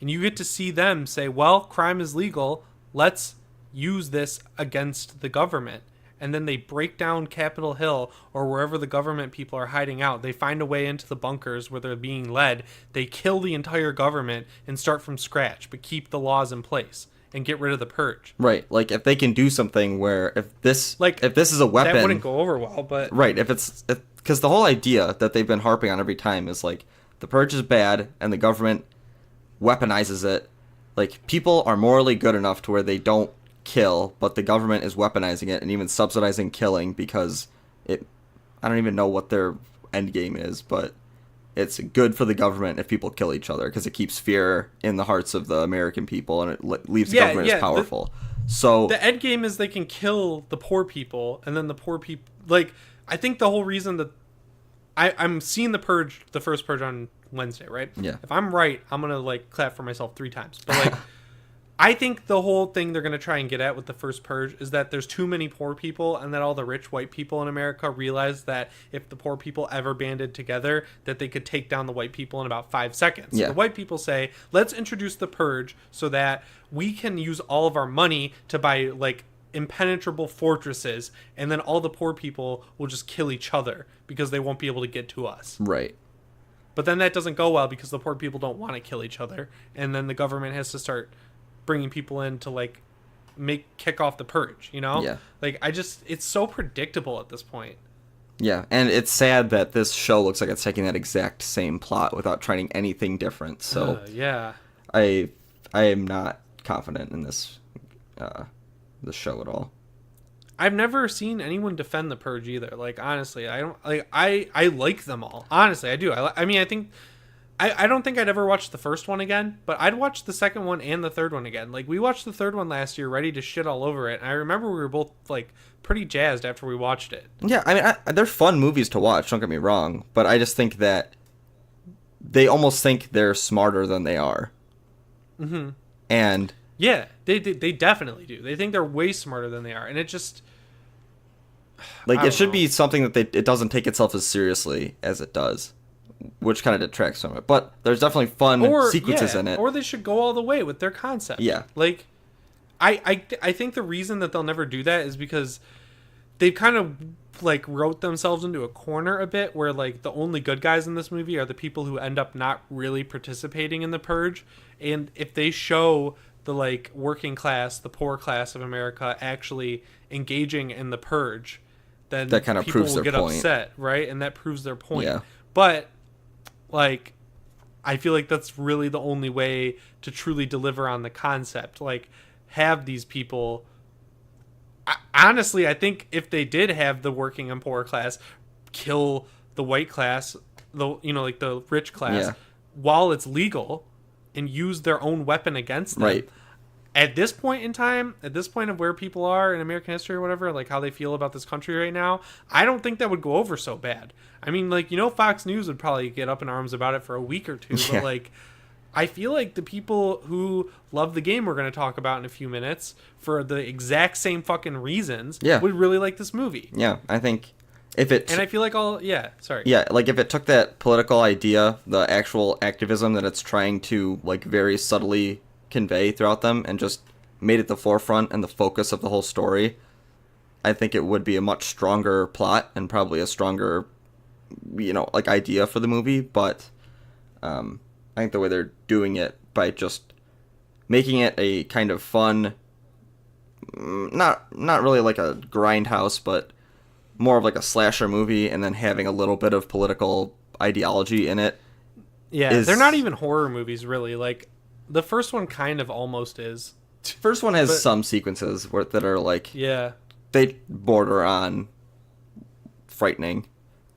and you get to see them say, well, crime is legal, let's use this against the government. And then they break down Capitol Hill or wherever the government people are hiding out. They find a way into the bunkers where they're being led. They kill the entire government and start from scratch, but keep the laws in place and get rid of the purge. Right. Like if they can do something where if this is a weapon, that wouldn't go over well. But right, because the whole idea that they've been harping on every time is like the purge is bad and the government weaponizes it. Like people are morally good enough to where they don't kill, but the government is weaponizing it and even subsidizing killing because I don't even know what their end game is, but it's good for the government if people kill each other because it keeps fear in the hearts of the American people and it leaves the government as powerful. So the end game is they can kill the poor people, and then the poor people, like, I think the whole reason that I'm seeing the first Purge on Wednesday, right? Yeah. If I'm right, I'm gonna like clap for myself 3 times, but like. I think the whole thing they're going to try and get at with the first Purge is that there's too many poor people, and that all the rich white people in America realize that if the poor people ever banded together, that they could take down the white people in about 5 seconds. Yeah. So the white people say, let's introduce the Purge so that we can use all of our money to buy like impenetrable fortresses, and then all the poor people will just kill each other because they won't be able to get to us. Right. But then that doesn't go well because the poor people don't want to kill each other, and then the government has to start bringing people in to like kick off the purge, you know? Yeah. Like it's so predictable at this point. Yeah, and it's sad that this show looks like it's taking that exact same plot without trying anything different. So yeah, I am not confident in this show at all. I've never seen anyone defend the purge either. Like honestly, I don't like I like them all. Honestly, I do. I mean, I think. I don't think I'd ever watch the first one again, but I'd watch the second one and the third one again. Like, we watched the third one last year, ready to shit all over it, and I remember we were both, like, pretty jazzed after we watched it. Yeah, I mean, they're fun movies to watch, don't get me wrong, but I just think that they almost think they're smarter than they are. Mm-hmm. And... yeah, they definitely do. They think they're way smarter than they are, and it just... like, it should be something that it doesn't take itself as seriously as it does. Which kind of detracts from it. But there's definitely fun sequences in it. Or they should go all the way with their concept. Yeah. Like, I think the reason that they'll never do that is because they've kind of, like, wrote themselves into a corner a bit where, like, the only good guys in this movie are the people who end up not really participating in the purge. And if they show the, like, working class, the poor class of America actually engaging in the purge, then that kind of people proves will their get point. upset, right? And that proves their point. Yeah. But... like, I feel like that's really the only way to truly deliver on the concept. Like, have these people... honestly, I think if they did have the working and poor class kill the white class, like the rich class, while it's legal, and use their own weapon against them... right. At this point in time, at this point of where people are in American history or whatever, like how they feel about this country right now, I don't think that would go over so bad. I mean, like, Fox News would probably get up in arms about it for a week or two, but like, I feel like the people who love the game we're going to talk about in a few minutes for the exact same fucking reasons would really like this movie. Yeah, I think if it... and I feel like like if it took that political idea, the actual activism that it's trying to, like, very subtly convey throughout them and just made it the forefront and the focus of the whole story, I think it would be a much stronger plot and probably a stronger, like idea for the movie. But I think the way they're doing it by just making it a kind of fun, not really like a grindhouse, but more of like a slasher movie, and then having a little bit of political ideology in it. Yeah, they're not even horror movies, really. Like, the first one kind of almost is. First one has some sequences that are like... Yeah. They border on frightening.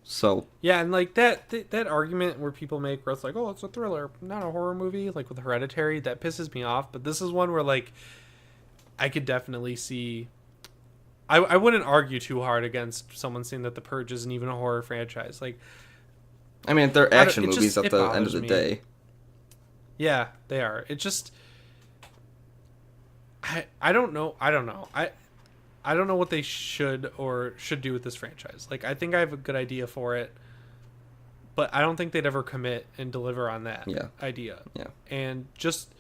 So... Yeah, and like that argument where people make where it's like, oh, it's a thriller, not a horror movie, like with Hereditary, that pisses me off. But this is one where, like, I could definitely see... I wouldn't argue too hard against someone saying that The Purge isn't even a horror franchise. Like... I mean, they're action movies at the end of the day. Yeah, they are. It just... I don't know. I don't know what they should do with this franchise. Like, I think I have a good idea for it, but I don't think they'd ever commit and deliver on that idea. Yeah. And just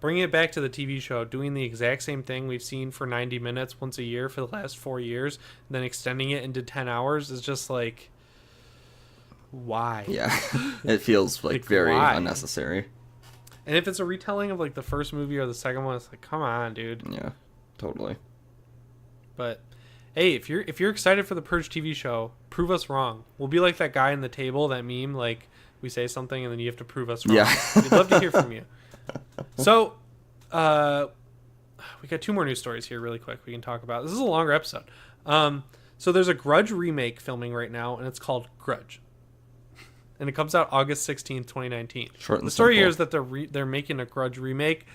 bringing it back to the TV show, doing the exact same thing we've seen for 90 minutes once a year for the last 4 years, and then extending it into 10 hours is just like... Why? Yeah, it feels like very unnecessary. And if it's a retelling of like the first movie or the second one, it's like, come on, dude. Yeah, totally. But hey, if you're excited for the Purge TV show, prove us wrong. We'll be like that guy in the table, that meme, like we say something and then you have to prove us wrong. Yeah, we'd love to hear from you. So, we got 2 more news stories here, really quick. We can talk about. This is a longer episode. So there's a Grudge remake filming right now, and it's called Grudge. And it comes out August 16th, 2019. Short and the story simple. here is that they're making a Grudge remake.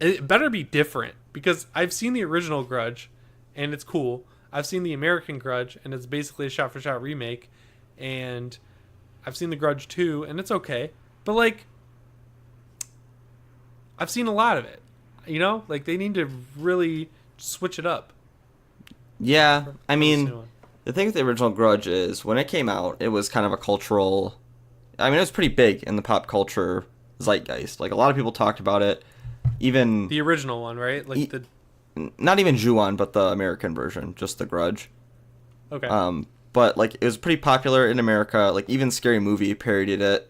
It better be different, because I've seen the original Grudge, and it's cool. I've seen the American Grudge, and it's basically a shot-for-shot remake. And I've seen the Grudge 2, and it's okay. But, like, I've seen a lot of it. You know? Like, they need to really switch it up. Yeah, I mean... The thing with the original Grudge is, when it came out, it was kind of a cultural... I mean, it was pretty big in the pop culture zeitgeist. Like, a lot of people talked about it. Even... The original one, right? Like, not even Ju-on, but the American version. Just the Grudge. Okay. But, like, it was pretty popular in America. Like, even Scary Movie parodied it.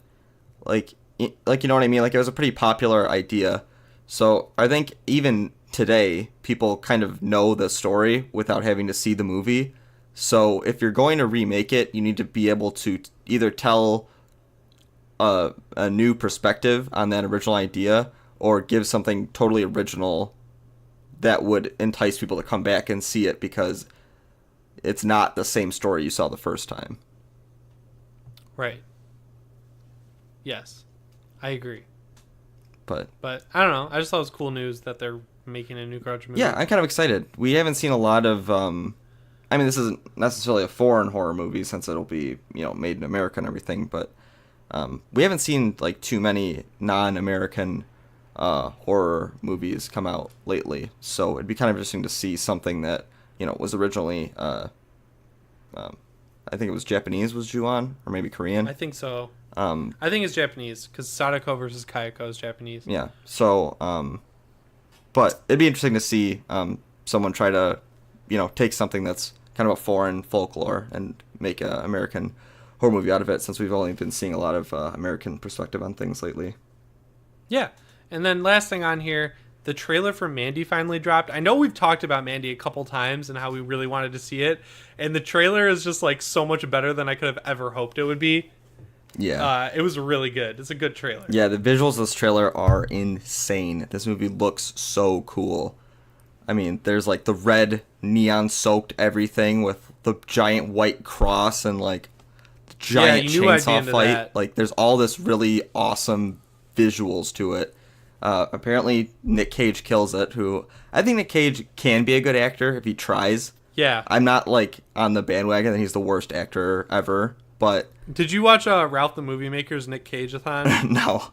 Like, you know what I mean? Like, it was a pretty popular idea. So, I think even today, people kind of know the story without having to see the movie. So if you're going to remake it, you need to be able to either tell a new perspective on that original idea, or give something totally original that would entice people to come back and see it, because it's not the same story you saw the first time. Right. Yes, I agree. But I don't know. I just thought it was cool news that they're making a new Grudge movie. Yeah, I'm kind of excited. We haven't seen a lot of... I mean, this isn't necessarily a foreign horror movie, since it'll be, made in America and everything, but we haven't seen, like, too many non-American horror movies come out lately. So it'd be kind of interesting to see something that, was originally, I think it was Japanese, was Ju-on, or maybe Korean. I think so. I think it's Japanese, because Sadako versus Kayako is Japanese. Yeah, so, but it'd be interesting to see someone try to, take something that's kind of a foreign folklore and make an American horror movie out of it, since we've only been seeing a lot of American perspective on things lately. Yeah. And then last thing on here, the trailer for Mandy finally dropped. I know we've talked about Mandy a couple times and how we really wanted to see it, and the trailer is just like so much better than I could have ever hoped it would be. Yeah. It was really good. It's a good trailer. Yeah, the visuals of this trailer are insane. This movie looks so cool. I mean, there's like the red neon-soaked everything with the giant white cross and like the giant chainsaw fight. That. Like, there's all this really awesome visuals to it. Apparently, Nick Cage kills it. Who I think Nick Cage can be a good actor if he tries. Yeah, I'm not like on the bandwagon that he's the worst actor ever. But did you watch Ralph the Movie Maker's Nick Cage-a-thon? No.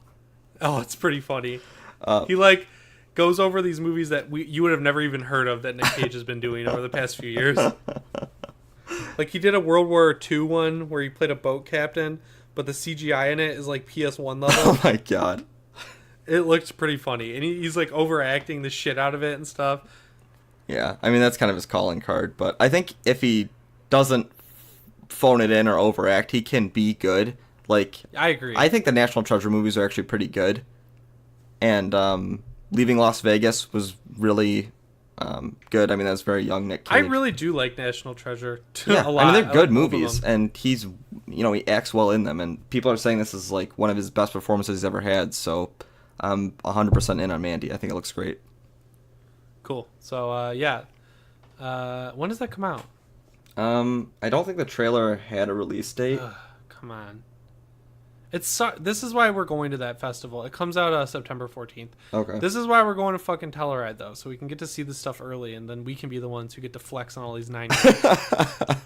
Oh, it's pretty funny. He like goes over these movies that you would have never even heard of that Nick Cage has been doing over the past few years. Like, he did a World War II one where he played a boat captain, but the CGI in it is like PS1 level. Oh my god. It looks pretty funny. And he's like overacting the shit out of it and stuff. Yeah, I mean, that's kind of his calling card. But I think if he doesn't phone it in or overact, he can be good. Like, I agree. I think the National Treasure movies are actually pretty good. And Leaving Las Vegas was really good. I mean, that's very young Nick Cage. I really do like National Treasure yeah, a lot. I mean, they're good like movies, and he's, he acts well in them. And people are saying this is like one of his best performances he's ever had. So I'm 100% in on Mandy. I think it looks great. Cool. So, yeah. When does that come out? I don't think the trailer had a release date. Come on. This is why we're going to that festival. It comes out September 14th. Okay. This is why we're going to fucking Telluride, though, so we can get to see this stuff early, and then we can be the ones who get to flex on all these 9-year-olds.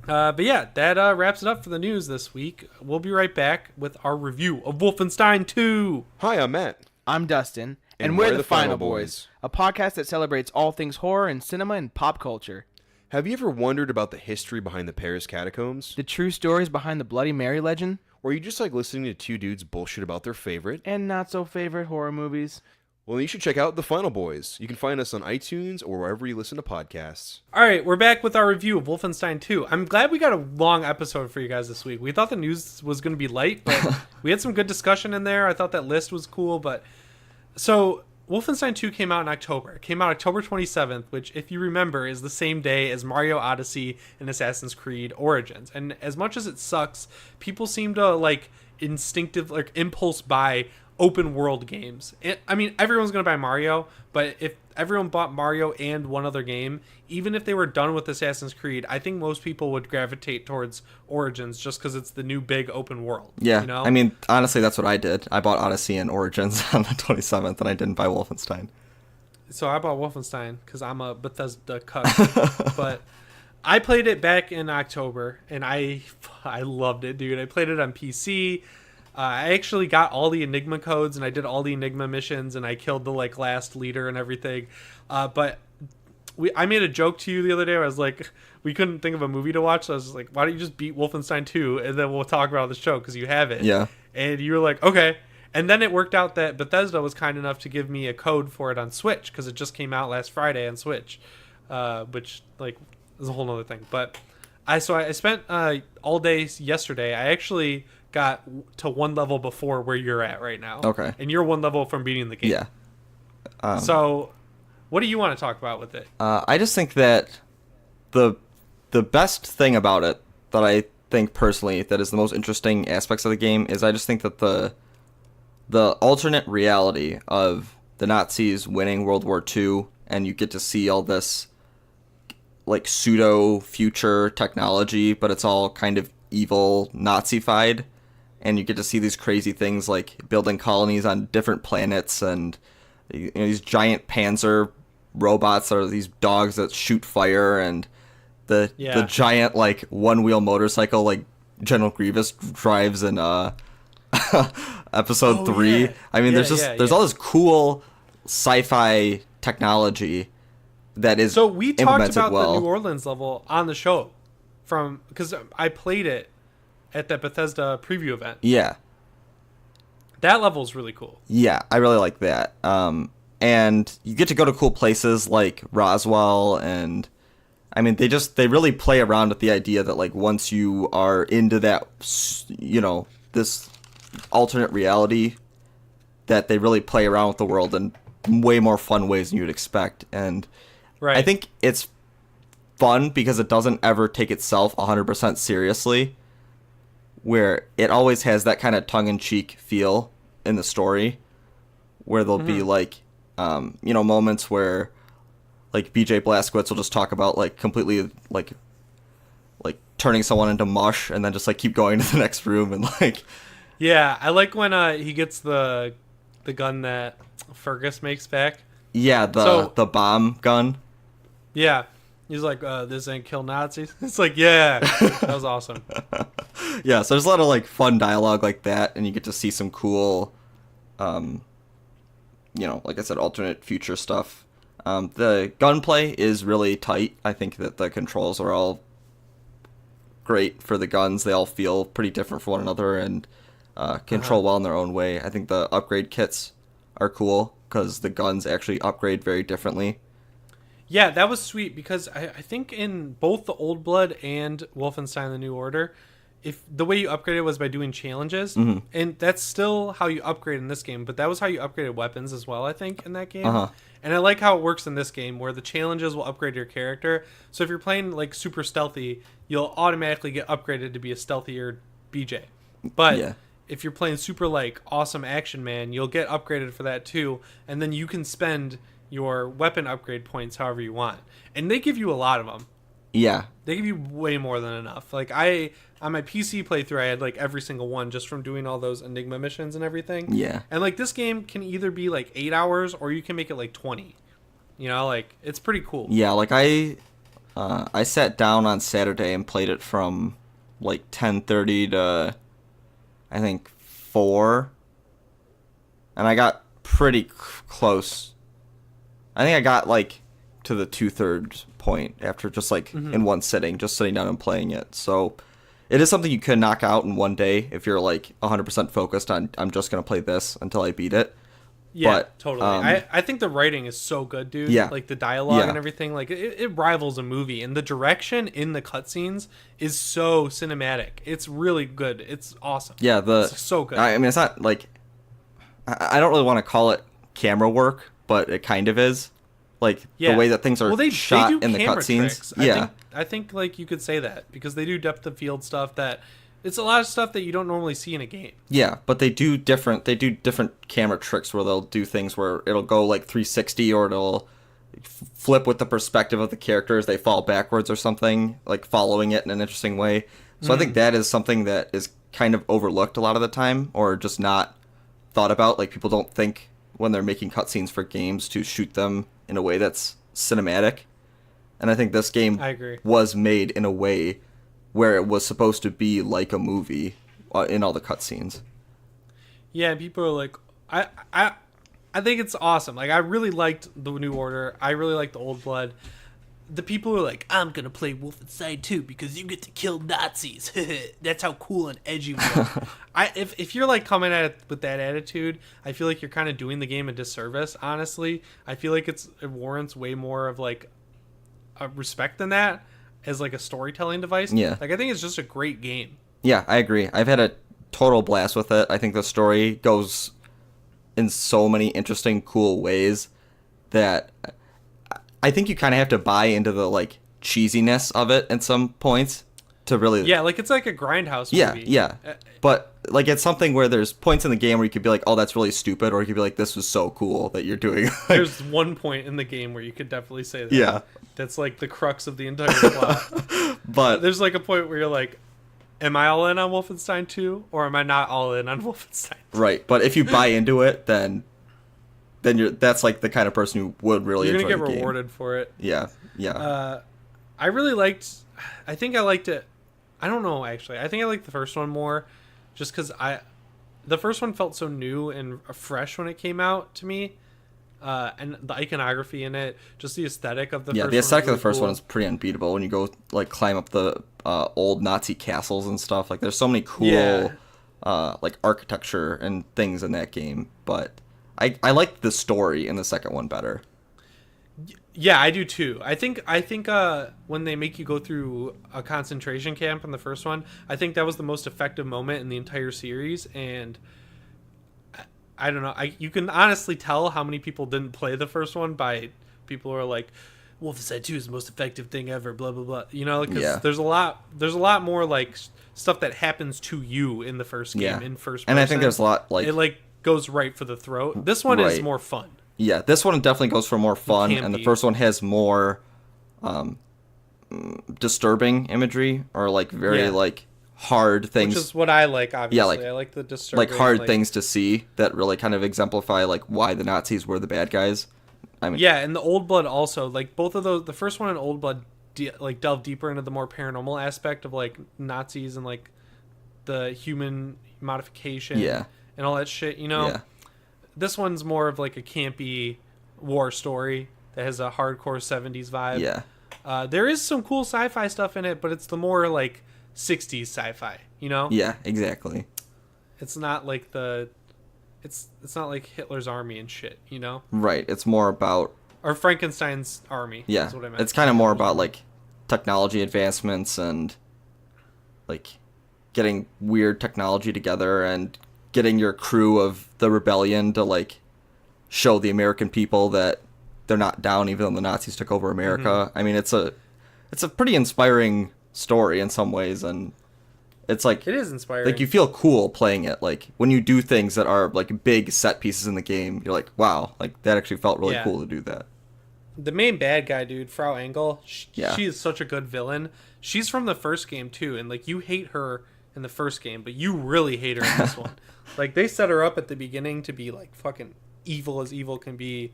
But yeah, that wraps it up for the news this week. We'll be right back with our review of Wolfenstein 2. Hi, I'm Matt. I'm Dustin. And we're the Final Boys, a podcast that celebrates all things horror and cinema and pop culture. Have you ever wondered about the history behind the Paris catacombs? The true stories behind the Bloody Mary legend? Or you just like listening to two dudes bullshit about their favorite and not so favorite horror movies? Well, you should check out The Final Boys. You can find us on iTunes or wherever you listen to podcasts. All right, we're back with our review of Wolfenstein 2. I'm glad we got a long episode for you guys this week. We thought the news was going to be light, but we had some good discussion in there. I thought that list was cool, but... So, Wolfenstein 2 came out in October. It came out October 27th, which, if you remember, is the same day as Mario Odyssey and Assassin's Creed Origins. And as much as it sucks, people seem to, impulse buy open world games. I mean, everyone's going to buy Mario, but if everyone bought Mario and one other game, even if they were done with Assassin's Creed, I think most people would gravitate towards Origins just because it's the new big open world. Yeah, you know? I mean, honestly, that's what I did. I bought Odyssey and Origins on the 27th, and I didn't buy Wolfenstein. So I bought Wolfenstein because I'm a Bethesda cuck. But I played it back in October, and I loved it, dude. I played it on PC. I actually got all the Enigma codes, and I did all the Enigma missions, and I killed the last leader and everything. But I made a joke to you the other day where I was like, we couldn't think of a movie to watch, so I was like, why don't you just beat Wolfenstein 2, and then we'll talk about the show, because you have it. Yeah. And you were like, okay. And then it worked out that Bethesda was kind enough to give me a code for it on Switch, because it just came out last Friday on Switch, which is a whole nother thing. But I spent all day yesterday. I actually got to one level before where you're at right now. Okay. And you're one level from beating the game. Yeah. So, what do you want to talk about with it? I just think that the best thing about it, that I think personally that is the most interesting aspects of the game, is I just think that the alternate reality of the Nazis winning World War II, and you get to see all this pseudo future technology, but it's all kind of evil Nazi-fied, and you get to see these crazy things like building colonies on different planets, and these giant panzer robots that are these dogs that shoot fire, and the giant one-wheel motorcycle General Grievous drives in episode 3. Yeah. I mean, there's all this cool sci-fi technology that is so we talked about well. the New Orleans level on the show because I played it at that Bethesda preview event. Yeah. That level is really cool. Yeah, I really like that. And you get to go to cool places like Roswell, and I mean, they really play around with the idea that once you are into that, this alternate reality, that they really play around with the world in way more fun ways than you'd expect. And right. I think it's fun because it doesn't ever take itself 100% seriously, where it always has that kind of tongue-in-cheek feel in the story, where there'll be moments where BJ Blazkowicz will just talk about completely turning someone into mush, and then just keep going to the next room, and yeah, I like when he gets the gun that Fergus makes back. Yeah, the bomb gun. Yeah. He's like, this ain't kill Nazis. It's yeah, that was awesome. Yeah, so there's a lot of fun dialogue like that, and you get to see some cool, like I said, alternate future stuff. The gunplay is really tight. I think that the controls are all great for the guns. They all feel pretty different from one another, and control well in their own way. I think the upgrade kits are cool. because the guns actually upgrade very differently. Yeah, that was sweet because I think in both the Old Blood and Wolfenstein: The New Order, if the way you upgraded was by doing challenges, and that's still how you upgrade in this game, but that was how you upgraded weapons as well, I think, in that game. And I like how it works in this game where the challenges will upgrade your character. So if you're playing like super stealthy, you'll automatically get upgraded to be a stealthier BJ. But if you're playing super like awesome action man, you'll get upgraded for that too, and then you can spend your weapon upgrade points however you want. And they give you a lot of them. Yeah. They give you way more than enough. Like on my PC playthrough, I had like every single one just from doing all those Enigma missions and everything. Yeah. And like this game can either be like 8 hours or you can make it like 20. You know, like it's pretty cool. Yeah, like I sat down on Saturday and played it from like 10:30 to I think 4. And I got pretty close. I think I got like to the 2/3 point after just like in one sitting, just sitting down and playing it. So it is something you could knock out in one day if you're like 100% focused on I'm just going to play this until I beat it. Yeah, but, totally. I think the writing is so good, dude. Yeah. Like the dialogue and everything, like it rivals a movie. And the direction in the cutscenes is so cinematic. It's really good. It's awesome. Yeah, it's so good. I mean, it's not like I don't really want to call it camera work, but it kind of is. Like the way that things are shot in the cutscenes. Yeah, I think like you could say that because they do depth of field stuff that it's a lot of stuff that you don't normally see in a game. Yeah, but they do different camera tricks where they'll do things where it'll go like 360 or it'll flip with the perspective of the character as they fall backwards or something, like following it in an interesting way. So I think that is something that is kind of overlooked a lot of the time or just not thought about. Like people don't think when they're making cutscenes for games to shoot them in a way that's cinematic. And I think this game was made in a way where it was supposed to be like a movie in all the cutscenes. Yeah, people are like, I think it's awesome. Like, I really liked the New Order. I really liked the Old Blood. The people are like, I'm gonna play Wolfenstein 2 because you get to kill Nazis. That's how cool and edgy we are. If you're like coming at it with that attitude, I feel like you're kind of doing the game a disservice. Honestly, I feel like it warrants way more of like a respect than that as like a storytelling device. Yeah, like I think it's just a great game. Yeah, I agree. I've had a total blast with it. I think the story goes in so many interesting, cool ways that I think you kind of have to buy into the like cheesiness of it at some points to really. Yeah, like it's like a grindhouse movie. Yeah. But like it's something where there's points in the game where you could be like, oh, that's really stupid, or you could be like, this was so cool that you're doing. There's one point in the game where you could definitely say that. Yeah. That's like the crux of the entire plot. But there's like a point where you're like, am I all in on Wolfenstein 2 or am I not all in on Wolfenstein 2? Right, but if you buy into it, then that's like the kind of person who would really enjoy the game. You're gonna get rewarded for it. Yeah. I really liked. I think I liked it. I don't know actually. I think I liked the first one more, just because the first one felt so new and fresh when it came out to me, and the iconography in it, just the aesthetic of the first one. Yeah, the aesthetic really of the first cool. one is pretty unbeatable. When you go like climb up the old Nazi castles and stuff, like there's so many cool like architecture and things in that game, but. I like the story in the second one better. Yeah, I do too. I think when they make you go through a concentration camp in the first one, I think that was the most effective moment in the entire series. And I don't know, you can honestly tell how many people didn't play the first one by people who are like, Wolfenstein 2 is the most effective thing ever, blah blah blah. You know, because there's a lot more like stuff that happens to you in the first game in first person. And I think there's a lot like it goes right for the throat. This one is more fun. Yeah, this one definitely goes for more fun, and the first one has more disturbing imagery or like very like hard things. Which is what I like, obviously. Yeah, like, I like the disturbing. Like hard things to see that really kind of exemplify like why the Nazis were the bad guys. I mean, yeah, and the Old Blood also, like both of those, the first one and Old Blood like delve deeper into the more paranormal aspect of like Nazis and like the human modification. Yeah. And all that shit, you know? Yeah. This one's more of like a campy war story that has a hardcore 70s vibe. Yeah. There is some cool sci-fi stuff in it, but it's the more like 60s sci-fi, you know? Yeah, exactly. It's not like the it's not like Hitler's army and shit, you know? Right. It's more about Or Frankenstein's army. Yeah, Is what I meant. it's kind of more about like technology advancements and like getting weird technology together and getting your crew of the rebellion to like show the American people that they're not down even though the Nazis took over America. Mm-hmm. I mean, it's a pretty inspiring story in some ways, and it's like it is inspiring. Like you feel cool playing it. Like when you do things that are like big set pieces in the game, you're like, wow, like that actually felt really cool to do that. The main bad guy, dude, Frau Engel, she is such a good villain. She's from the first game too, and like you hate her in the first game, but you really hate her in this one. Like they set her up at the beginning to be like fucking evil as evil can be,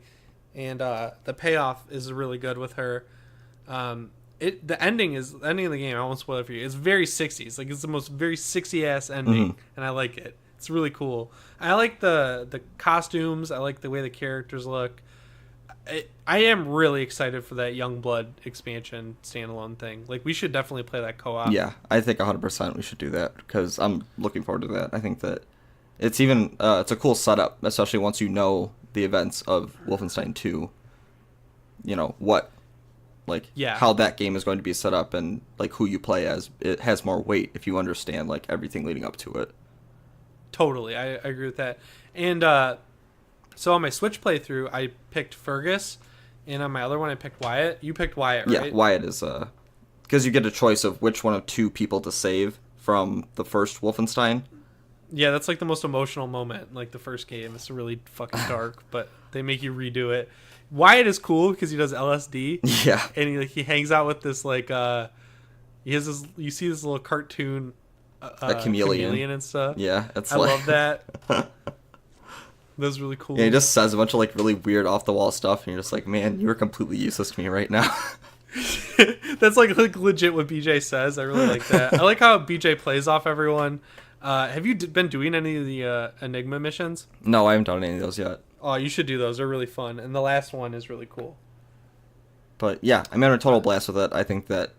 and the payoff is really good with her. The ending of the game, I won't spoil it for you. It's very 60s. Like it's the most very 60 ass ending, and I like it. It's really cool. I like the costumes. I like the way the characters look. I am really excited for that Youngblood expansion standalone thing. Like we should definitely play that co-op. Yeah, I think 100% we should do that because I'm looking forward to that. I think that it's even it's a cool setup, especially once you know the events of Wolfenstein 2. You know what, like how that game is going to be set up and like who you play as. It has more weight if you understand like everything leading up to it. Totally, I agree with that. And so on my Switch playthrough, I picked Fergus, and on my other one, I picked Wyatt. You picked Wyatt, right? Yeah, Wyatt is because you get a choice of which one of two people to save from the first Wolfenstein. Yeah, that's like the most emotional moment, like the first game. It's really fucking dark, but they make you redo it. Wyatt is cool because he does LSD. Yeah, and he hangs out with this like he has this. You see this little cartoon, a chameleon and stuff. Yeah, I love that. That was really cool. Yeah, he just says a bunch of like really weird off the wall stuff, and you're just like, man, you are completely useless to me right now. That's like legit what BJ says. I really like that. I like how BJ plays off everyone. Have you been doing any of the Enigma missions? No, I haven't done any of those yet. Oh, you should do those. They're really fun, and the last one is really cool. But yeah, I'm having a total blast with it. I think that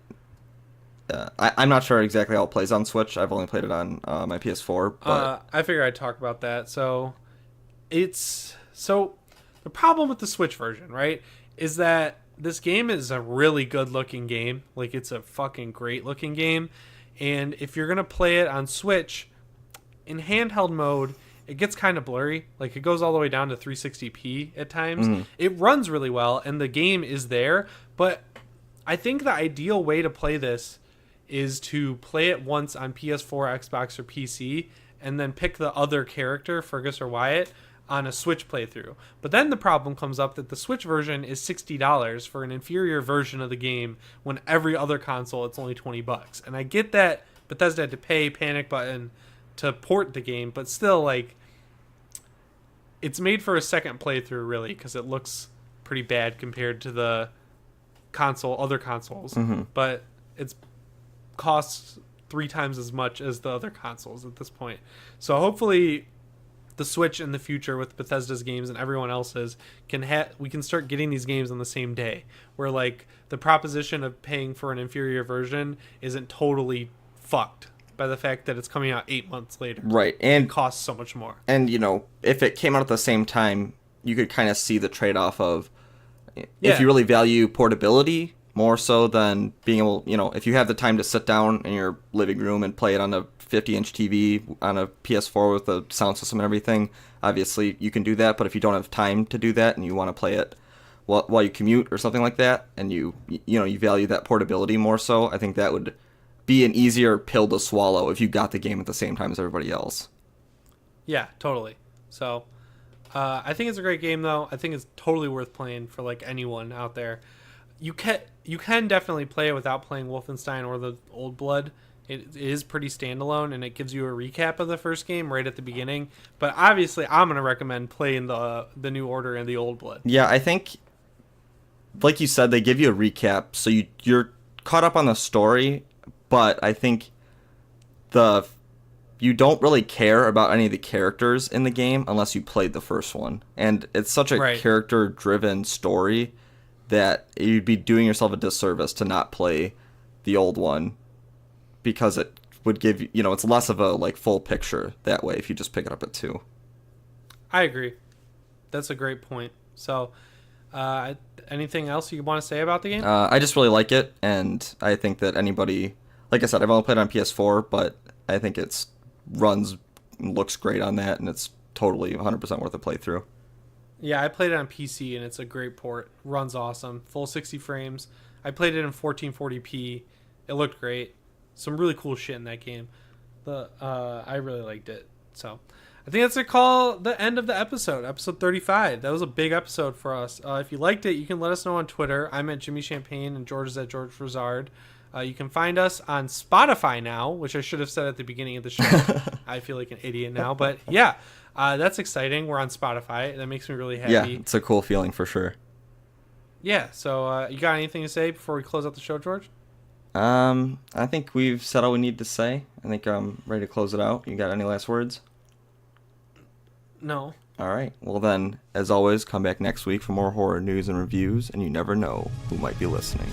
I'm not sure exactly how it plays on Switch. I've only played it on my PS4. But I figured I'd talk about that. So the problem with the Switch version, right, is that this game is a really good looking game. Like it's a fucking great looking game. And if you're going to play it on Switch in handheld mode, it gets kind of blurry. Like it goes all the way down to 360p at times. Mm-hmm. It runs really well and the game is there, but I think the ideal way to play this is to play it once on PS4, Xbox, or PC and then pick the other character, Fergus or Wyatt, on a Switch playthrough. But then the problem comes up that the Switch version is $60 for an inferior version of the game when every other console it's only $20. And I get that Bethesda had to pay Panic Button to port the game, but still, like, it's made for a second playthrough, really, because it looks pretty bad compared to the other consoles. Mm-hmm. But it's costs 3 times as much as the other consoles at this point. So hopefully the Switch in the future with Bethesda's games and everyone else's we can start getting these games on the same day, where like the proposition of paying for an inferior version isn't totally fucked by the fact that it's coming out 8 months later. Right, and it costs so much more. And you know, if it came out at the same time, you could kind of see the trade-off of if you really value portability more so than being able, you know, if you have the time to sit down in your living room and play it on a 50-inch TV on a PS4 with a sound system and everything, obviously you can do that. But if you don't have time to do that and you want to play it while you commute or something like that, and you value that portability more so, I think that would be an easier pill to swallow if you got the game at the same time as everybody else. Yeah, totally. So I think it's a great game, though. I think it's totally worth playing for like anyone out there. You can definitely play it without playing Wolfenstein or the Old Blood. It is pretty standalone, and it gives you a recap of the first game right at the beginning. But obviously, I'm going to recommend playing the New Order and the Old Blood. Yeah, I think, like you said, they give you a recap, so you're caught up on the story. But I think you don't really care about any of the characters in the game unless you played the first one, and it's such a character-driven story that you'd be doing yourself a disservice to not play the old one, because it would give you, it's less of a like full picture that way if you just pick it up at 2. I agree. That's a great point. So, anything else you want to say about the game? I just really like it, and I think that anybody, like I said, I've only played it on PS4, but I think it's looks great on that, and it's totally 100% worth a playthrough. Yeah, I played it on PC, and it's a great port. Runs awesome. Full 60 frames. I played it in 1440p. It looked great. Some really cool shit in that game. I really liked it. So, I think that's to call the end of the episode 35. That was a big episode for us. If you liked it, you can let us know on Twitter. I'm at Jimmy Champagne, and George is at George Rizard. You can find us on Spotify now, which I should have said at the beginning of the show. I feel like an idiot now, but yeah, that's exciting. We're on Spotify. That makes me really happy. Yeah, it's a cool feeling for sure. Yeah, so you got anything to say before we close out the show, George? I think we've said all we need to say. I think I'm ready to close it out. You got any last words? No. All right. Well then, as always, come back next week for more horror news and reviews, and you never know who might be listening.